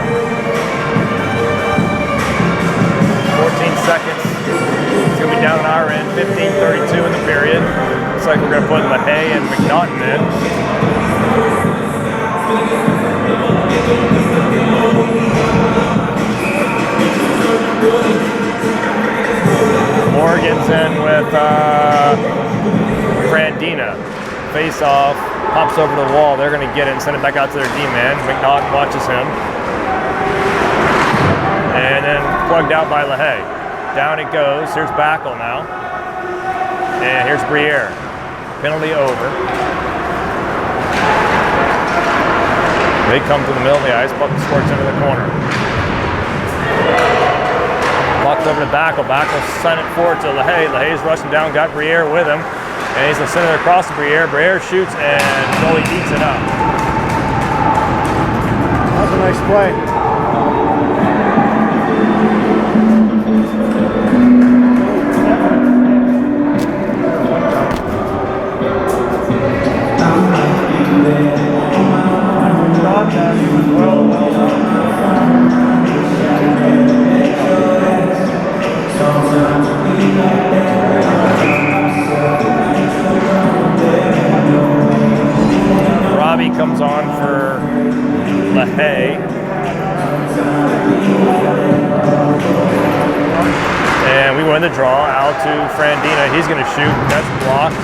14 seconds. It's going to be down on our end. 15:32 in the period. Looks like we're going to put LaHaye and McNaughton in. Morgan's in with Frandina. Face off, pops over the wall. They're going to get it and send it back out to their D-man. McNaughton watches him. And then plugged out by LaHaye. Down it goes. Here's Backel now. And here's Briere. Penalty over. They come to the middle of the ice. Puck squirts into the corner. Puck's over to Backel. Backel sent it forward to LaHaye. LaHaye's rushing down, got Briere with him. And he's going to send it across to Briere. Briere shoots and goalie eats it up. That was a nice play. Robbie comes on for LaHaye. And we win the draw. Out to Frandina. He's going to shoot. That's blocked.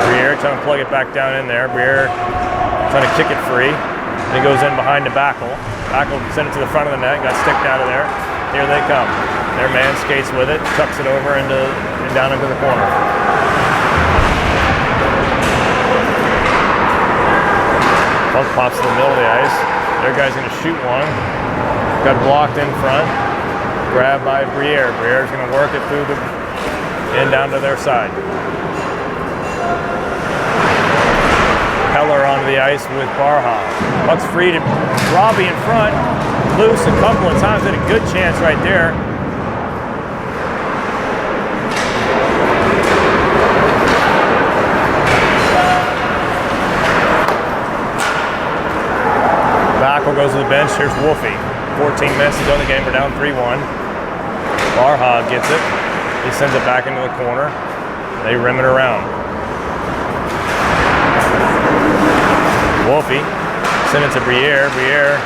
Briere trying to plug it back down in there. Briere trying to kick it free. And he goes in behind the Backel. Backel sent it to the front of the net. Got sticked out of there. Here they come. Their man skates with it. Tucks it over and down into the corner. Puck pops to the middle of the ice. Their guy's going to shoot one. Got blocked in front. Grabbed by Briere. Briere's going to work it through the and down to their side. Heller onto the ice with Barha. Puck's free to Robbie in front. Loose a couple of times, had a good chance right there. Backel goes to the bench. Here's Wolfie. 14 minutes to go in the game. We're down 3-1. Barha gets it. He sends it back into the corner. They rim it around. Wolfie sent it to Briere. Briere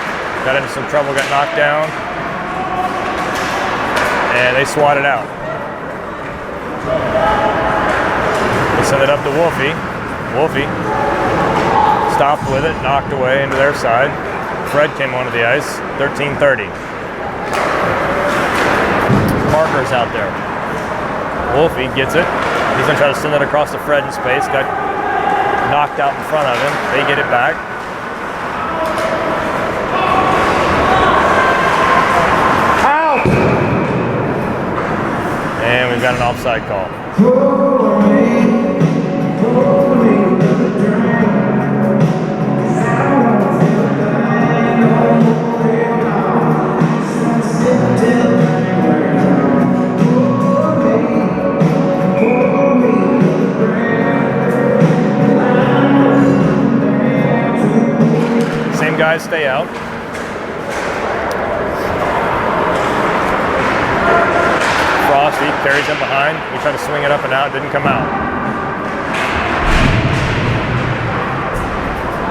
got into some trouble, got knocked down. And they swat it out. They send it up to Wolfie. Wolfie stopped with it, knocked away into their side. Fred came onto the ice, 13:30. Parker's out there. Wolfie gets it. He's gonna try to send it across to Fred in space. Got knocked out in front of him. They get it back. Out! And we've got an offside call. Guys stay out. Frosty carries him behind. He tried to swing it up and out, didn't come out.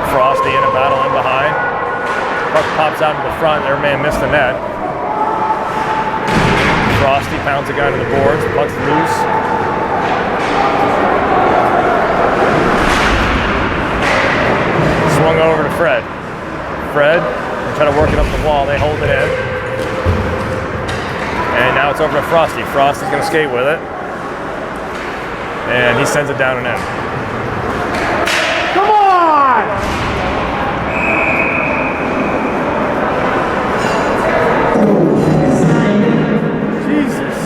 Frosty in a battle in behind. Puck pops out in the front. Their man missed the net. Frosty pounds a guy to the boards. Puck's loose. Swung over to Fred. Fred, try to work it up the wall, they hold it in. And now it's over to Frosty. Frosty's gonna skate with it. And he sends it down and in. Come on! Jesus.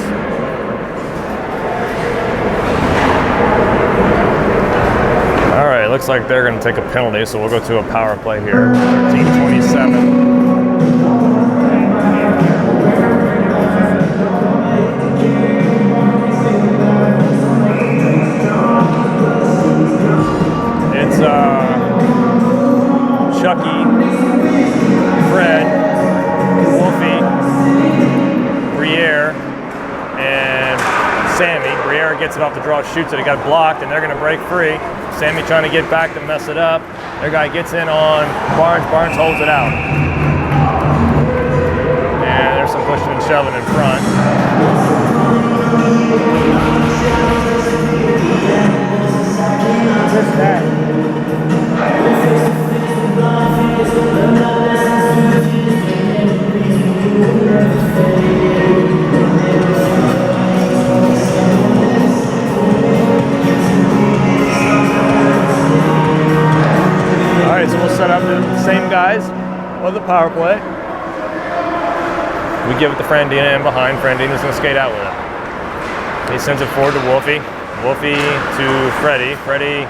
All right, looks like they're gonna take a penalty, so we'll go to a power play here. 13:27. It's Chucky, Fred, Wolfie, Briere, and Sammy. Briere gets it off the draw, shoots it, it got blocked, and they're gonna break free. Sammy trying to get back to mess it up. Their guy gets in on Barnes. Barnes holds it out. And there's some pushing and shoving in front. Just that. All right, so we'll set up the same guys on the power play. We give it to Frandina in behind. Frandina's gonna skate out with it. He sends it forward to Wolfie. Wolfie to Freddie. Freddie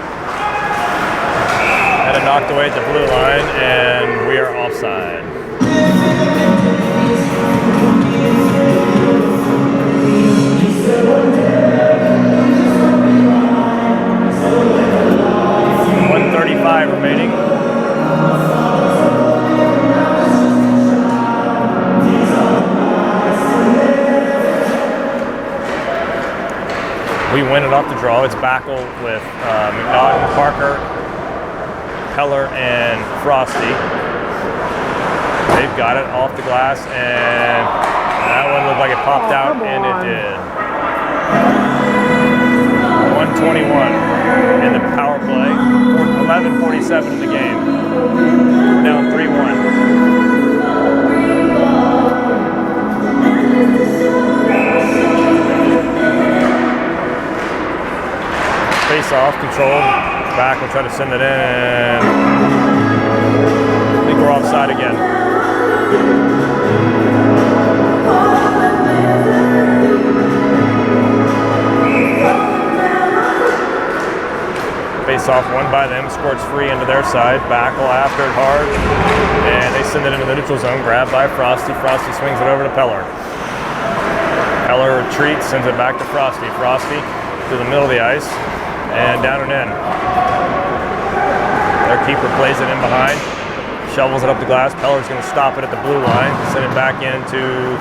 had it knocked away at the blue line, and we are offside. .135 remaining. We win it off the draw. It's Backel with McNaughton, Parker, Heller, and Frosty. They've got it off the glass, and that one looked like it popped out, and it did. 121 in the power play. 11:47 in the game. Down 3-1. Face off, control, back, we'll try to send it in, and I think we're offside again. Face off one by them, squirts free into their side. Backle after it hard, and they send it into the neutral zone. Grabbed by Frosty. Frosty swings it over to Peller. Peller retreats, sends it back to Frosty. Frosty to the middle of the ice, and down and in. Their keeper plays it in behind, shovels it up the glass. Peller's going to stop it at the blue line, send it back into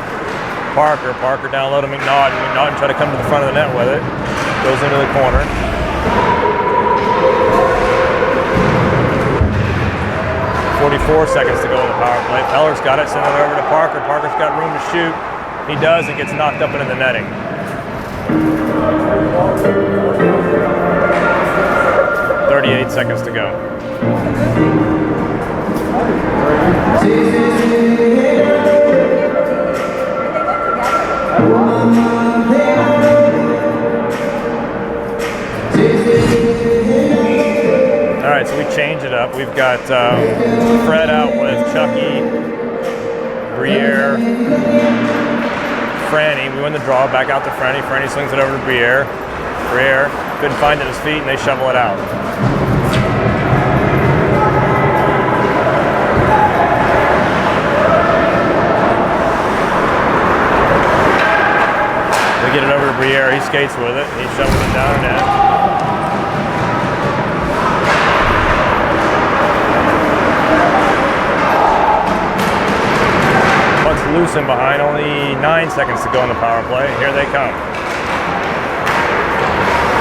Parker. Parker down low to McNaughton. McNaughton try to come to the front of the net with it. Goes into the corner. 44 seconds to go in the power play. Peller's got it, send it over to Parker. Parker's got room to shoot. He does, it gets knocked up into the netting. 38 seconds to go. All right, so we change it up. We've got Fred out with Chucky, Briere, Franny. We win the draw, back out to Franny. Franny swings it over to Briere. Briere couldn't find it at his feet, and they shovel it out. They get it over to Briere. He skates with it. He shovels it down and in. Loose in behind, only 9 seconds to go in the power play. Here they come.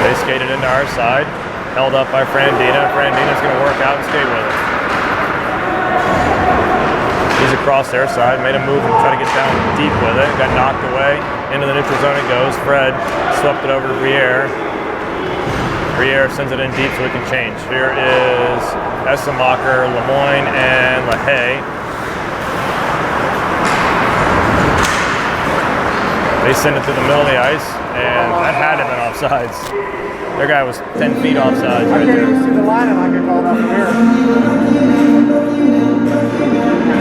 They skated into our side, held up by Frandina. Frandina's going to work out and skate with it. He's across their side, made a move and try to get down deep with it. Got knocked away. Into the neutral zone it goes. Fred swept it over to Briere. Briere sends it in deep so we can change. Here is Essemacher, Lemoyne, and LaHaye. They send it to the middle of the ice, and that had him in offsides. Their guy was 10 feet offsides right there. I can't see the line and I get called up here.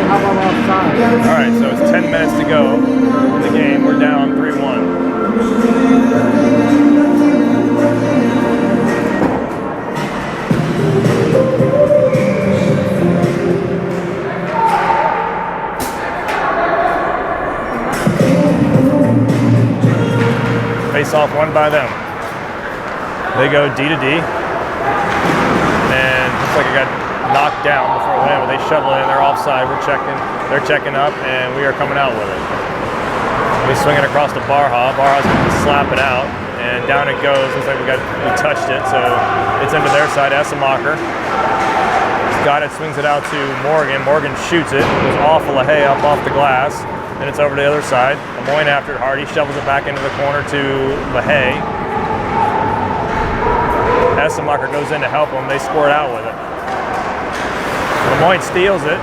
How about offside? All right, so it's 10 minutes to go in the game. We're down 3-1. Face off one by them. They go D to D, and looks like it got knocked down before it went in, but they shovel it in. They're offside. We're checking. They're checking up, and we are coming out with it. We swing it across to Barha. Barha's going to slap it out, and down it goes. Looks like we touched it, so it's into their side. Essemacher got it, swings it out to Morgan. Morgan shoots it. It was off of LaHaye up off the glass. And it's over to the other side. Lemoyne after it hard. He shovels it back into the corner to LaHaye. Essemacher goes in to help him. They score it out with it. Lemoyne steals it,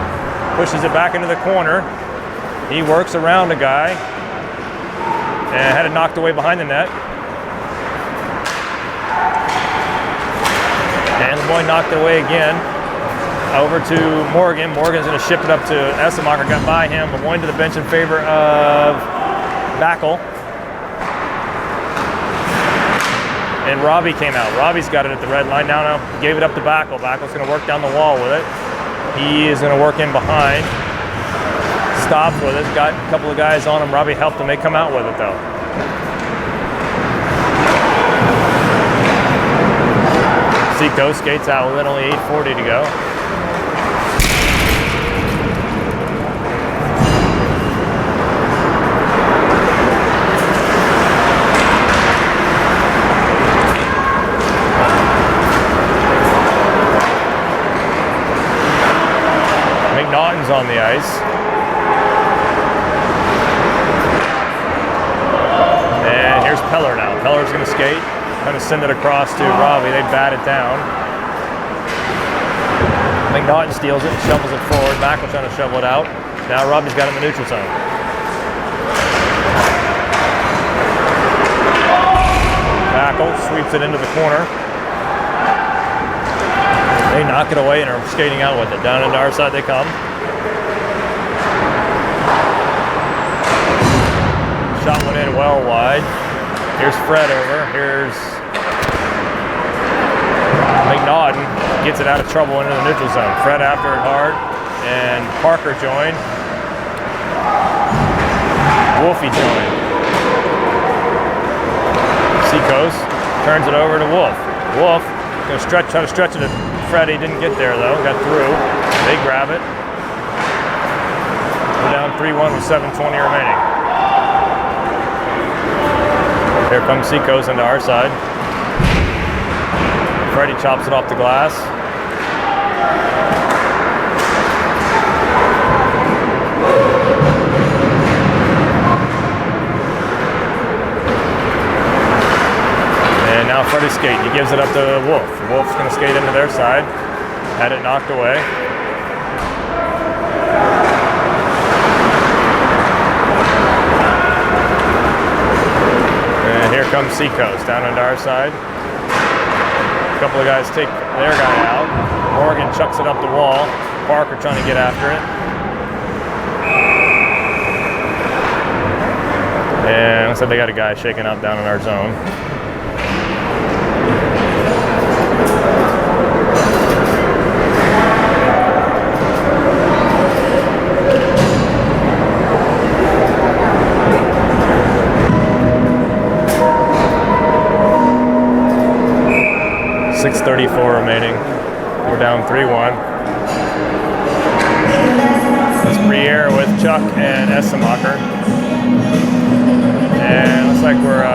pushes it back into the corner. He works around a guy and had it knocked away behind the net. And Lemoyne knocked it away again. Over to Morgan. Morgan's going to ship it up to Essemacher. Got by him. Lemoyne to the bench in favor of Backle. And Robbie came out. Robbie's got it at the red line. Now gave it up to Backle. Backle's going to work down the wall with it. He is going to work in behind. Stops with it. Got a couple of guys on him. Robbie helped him. They come out with it though. Seacoast skates out with it. Only 8:40 to go. McNaughton's on the ice. And here's Peller now. Peller's going to skate. Going to send it across to Robbie. They bat it down. McNaughton steals it and shovels it forward. Backle trying to shovel it out. Now Robbie's got it in the neutral zone. Backle sweeps it into the corner. They knock it away and are skating out with it. Down into our side they come. Shot went in well wide. Here's Fred over. Here's McNaughton gets it out of trouble into the neutral zone. Fred after it hard, and Parker joined. Wolfie joined. Seacoast turns it over to Wolf. Wolf gonna try to stretch it to Freddie. Didn't get there though. Got through. They grab it. We're down 3-1 with 7:20 remaining. Here comes Seacoast into our side. Freddie chops it off the glass. And now Freddie's skating. He gives it up to Wolf. Wolf's going to skate into their side. Had it knocked away. And here comes Seacoast down into our side. A couple of guys take their guy out. Morgan chucks it up the wall. Parker trying to get after it. And looks like they got a guy shaking up down in our zone. .6:34 remaining. We're down 3-1. It's Briere with Chuck and Essemacher. And looks like we're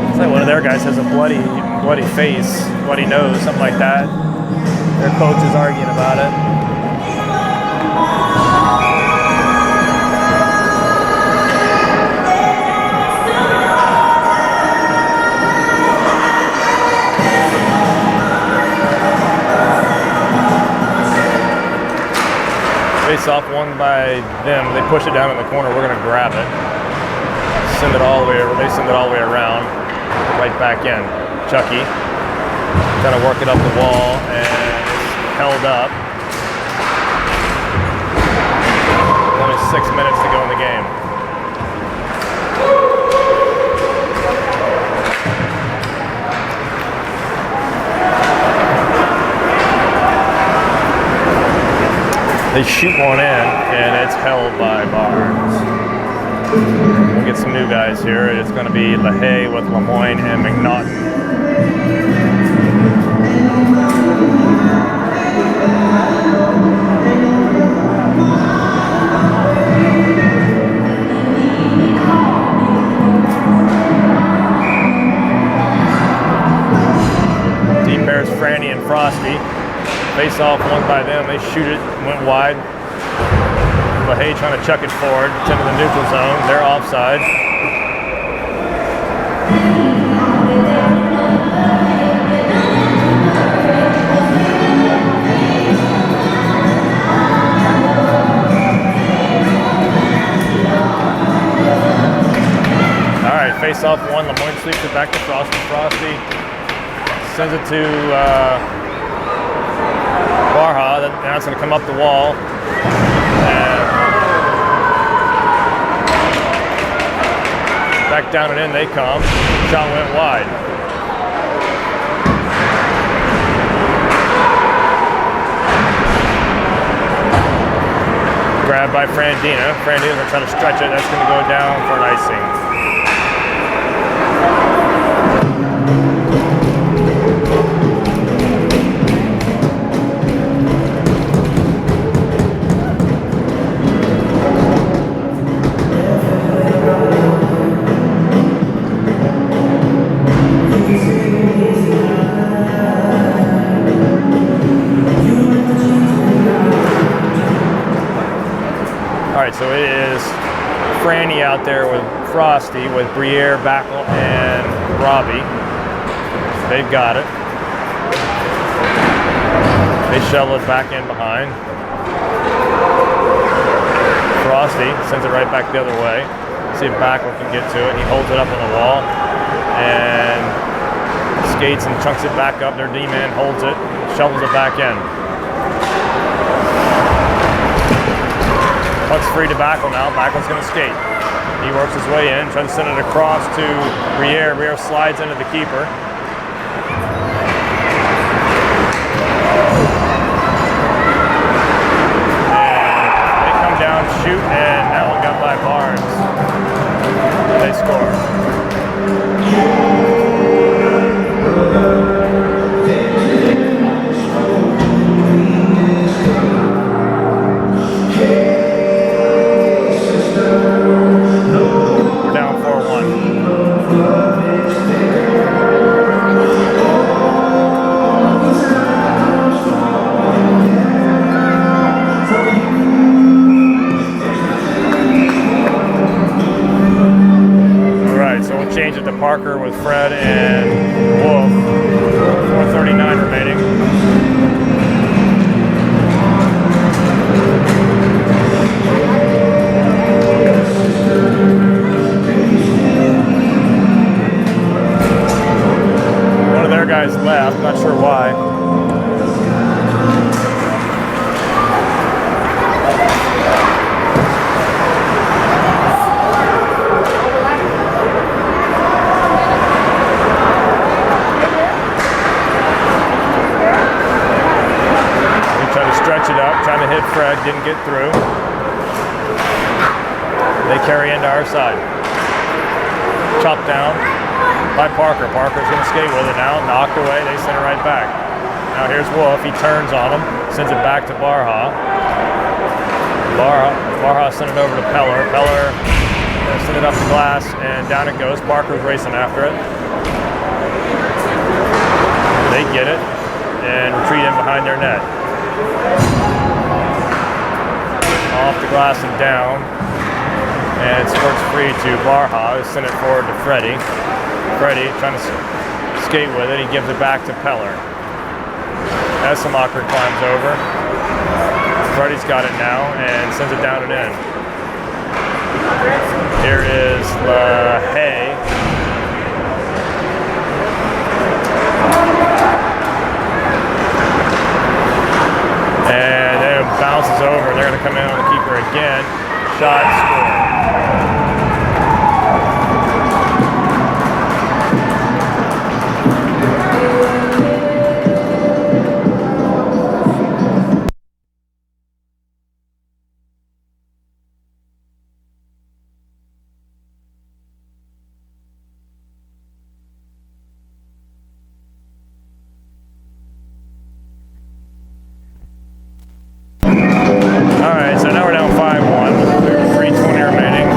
looks like one of their guys has a bloody face, bloody nose, something like that. Their coach is arguing about it. Face off won by them. They push it down in the corner. We're going to grab it. Send it all the way. They send it all the way around, right back in. Chucky trying to work it up the wall and it's held up. Only 6 minutes to go in the game. They shoot one in, and it's held by Barnes. We'll get some new guys here. It's going to be LaHaye with Lemoyne and McNaughton. Deep pairs Franny and Frosty. Face off won by them. They shoot it, went wide. LaHaye trying to chuck it forward. It's into the neutral zone. They're offside. All right, face off one. Lemoyne sweeps it back to Frosty. Frosty sends it to Barha. Now it's going to come up the wall. And back down and in they come. Shot went wide. Grabbed by Frandina. Frandina's going to try to stretch it. That's going to go down for an icing. So it is Franny out there with Frosty, with Briere, Backel, and Robbie. They've got it. They shovel it back in behind. Frosty sends it right back the other way. See if Backel can get to it. He holds it up on the wall and skates and chunks it back up. Their D-man holds it, shovels it back in. Puck's free to Backel now. Backel's going to skate. He works his way in, tries to send it across to Briere. Briere slides into the keeper. And they come down, shoot, and that one got by Barnes. They score. We're down 4-1. Change it to Parker with Fred and Wolf. 4:39 remaining. One of their guys left, not sure why. Trying to hit Fred, didn't get through. They carry into our side. Chopped down by Parker. Parker's going to skate with it now. Knocked away. They send it right back. Now here's Wolf. He turns on him. Sends it back to Barha. Barha sent it over to Peller. Peller sent it up the glass, and down it goes. Parker's racing after it. They get it and retreat in behind their net. Off the glass and down, and squirts free to Barha, who sent it forward to Freddie. Freddie trying to skate with it. He gives it back to Peller. Essemacher climbs over. Freddie's got it now and sends it down and in. Here is LaHaye. And then it bounces over. They're going to come in on the keeper again. Shot, score. Alright, so now we're down 5-1 with 3:20 remaining.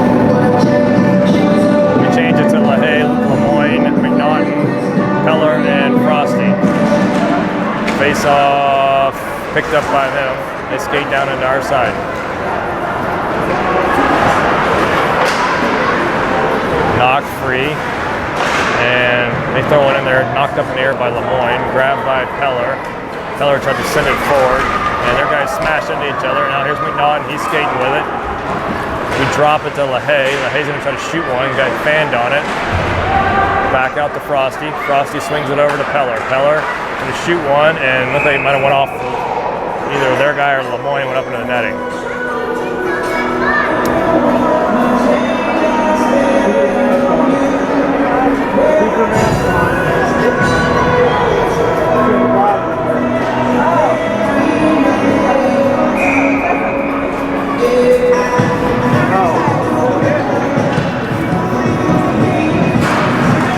We change it to LaHaye, Lemoyne, McNaughton, Peller, and Frosty. Face off, picked up by them. They skate down into our side. Knocked free, and they throw it in there, knocked up in the air by Lemoyne, grabbed by Peller. Peller tried to send it forward, and their guys smash into each other. Now here's McNaughton, he's skating with it. We drop it to LaHaye. LaHaye's gonna try to shoot one, got fanned on it. Back out to Frosty. Frosty swings it over to Peller. Peller gonna shoot one, and looked like it might have went off either their guy or Lemoyne, went up into the netting.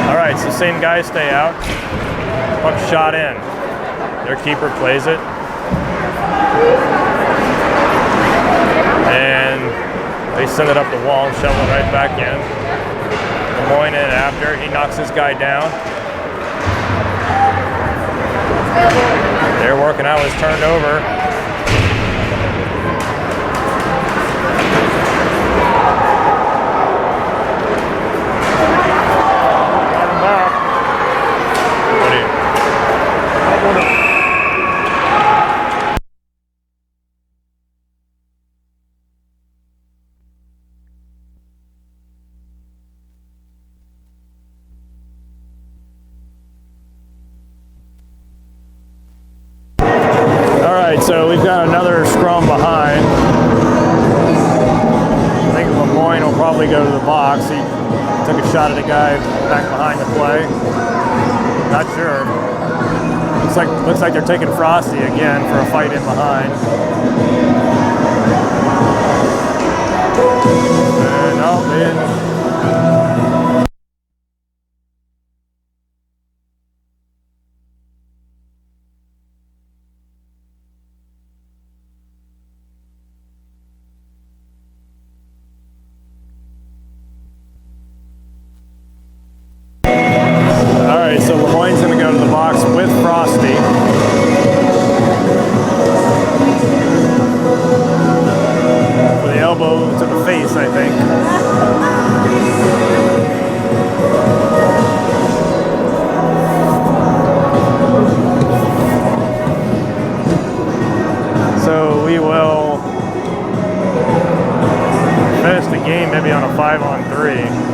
Alright, so same guys stay out. Puck shot in. Their keeper plays it. And they send it up the wall and shovel it right back in. Lemoyne in after. He knocks this guy down. They're working out. It's turned over. So we've got another scrum behind. probably go to the box. He took a shot at a guy back behind the play. Not sure. Looks like they're taking Frosty again for a fight in behind. And no, they didn't. So Lemoyne's going to go to the box with Frosty. For the elbow to the face, I think. So we will finish the game maybe on a 5-on-3.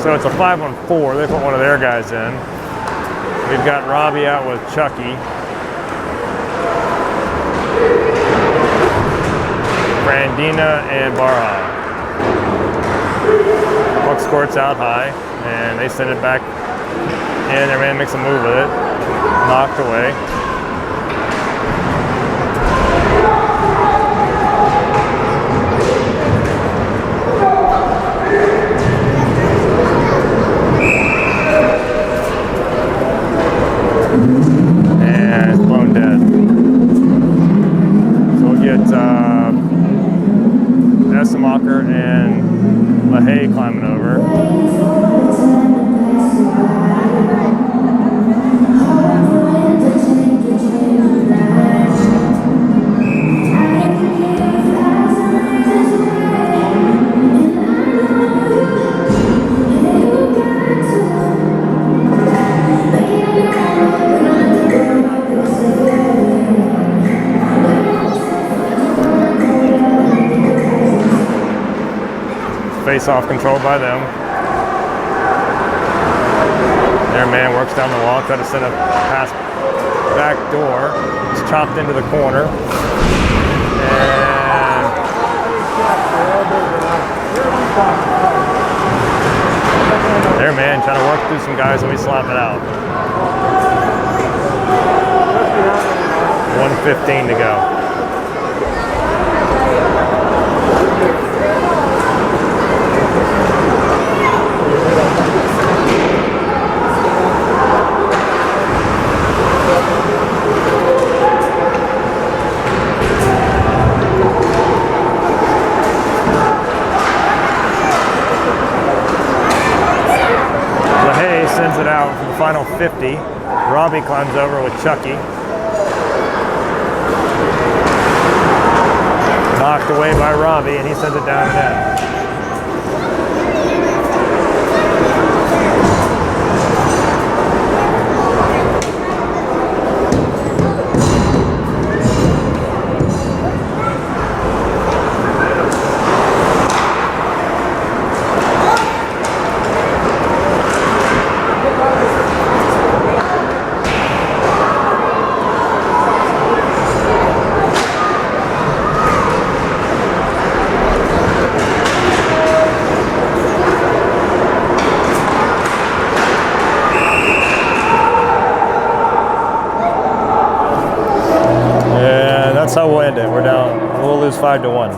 So it's a 5-on-4. They put one of their guys in. We've got Robbie out with Chucky. Brandina and Barha. Puck squirts out high, and they send it back in. Their man makes a move with it. Knocked away. And it's blown dead. So we'll get Essemacher and LaHaye climbing over. Face-off controlled by them. Their man works down the wall, try to send a pass back door. It's chopped into the corner. And their man trying to work through some guys and we slap it out. 1:15 to go. Sends it out for the final 50. Robbie climbs over with Chucky. Knocked away by Robbie, and he sends it down and in. That's how we'll end it. We'll lose 5-1.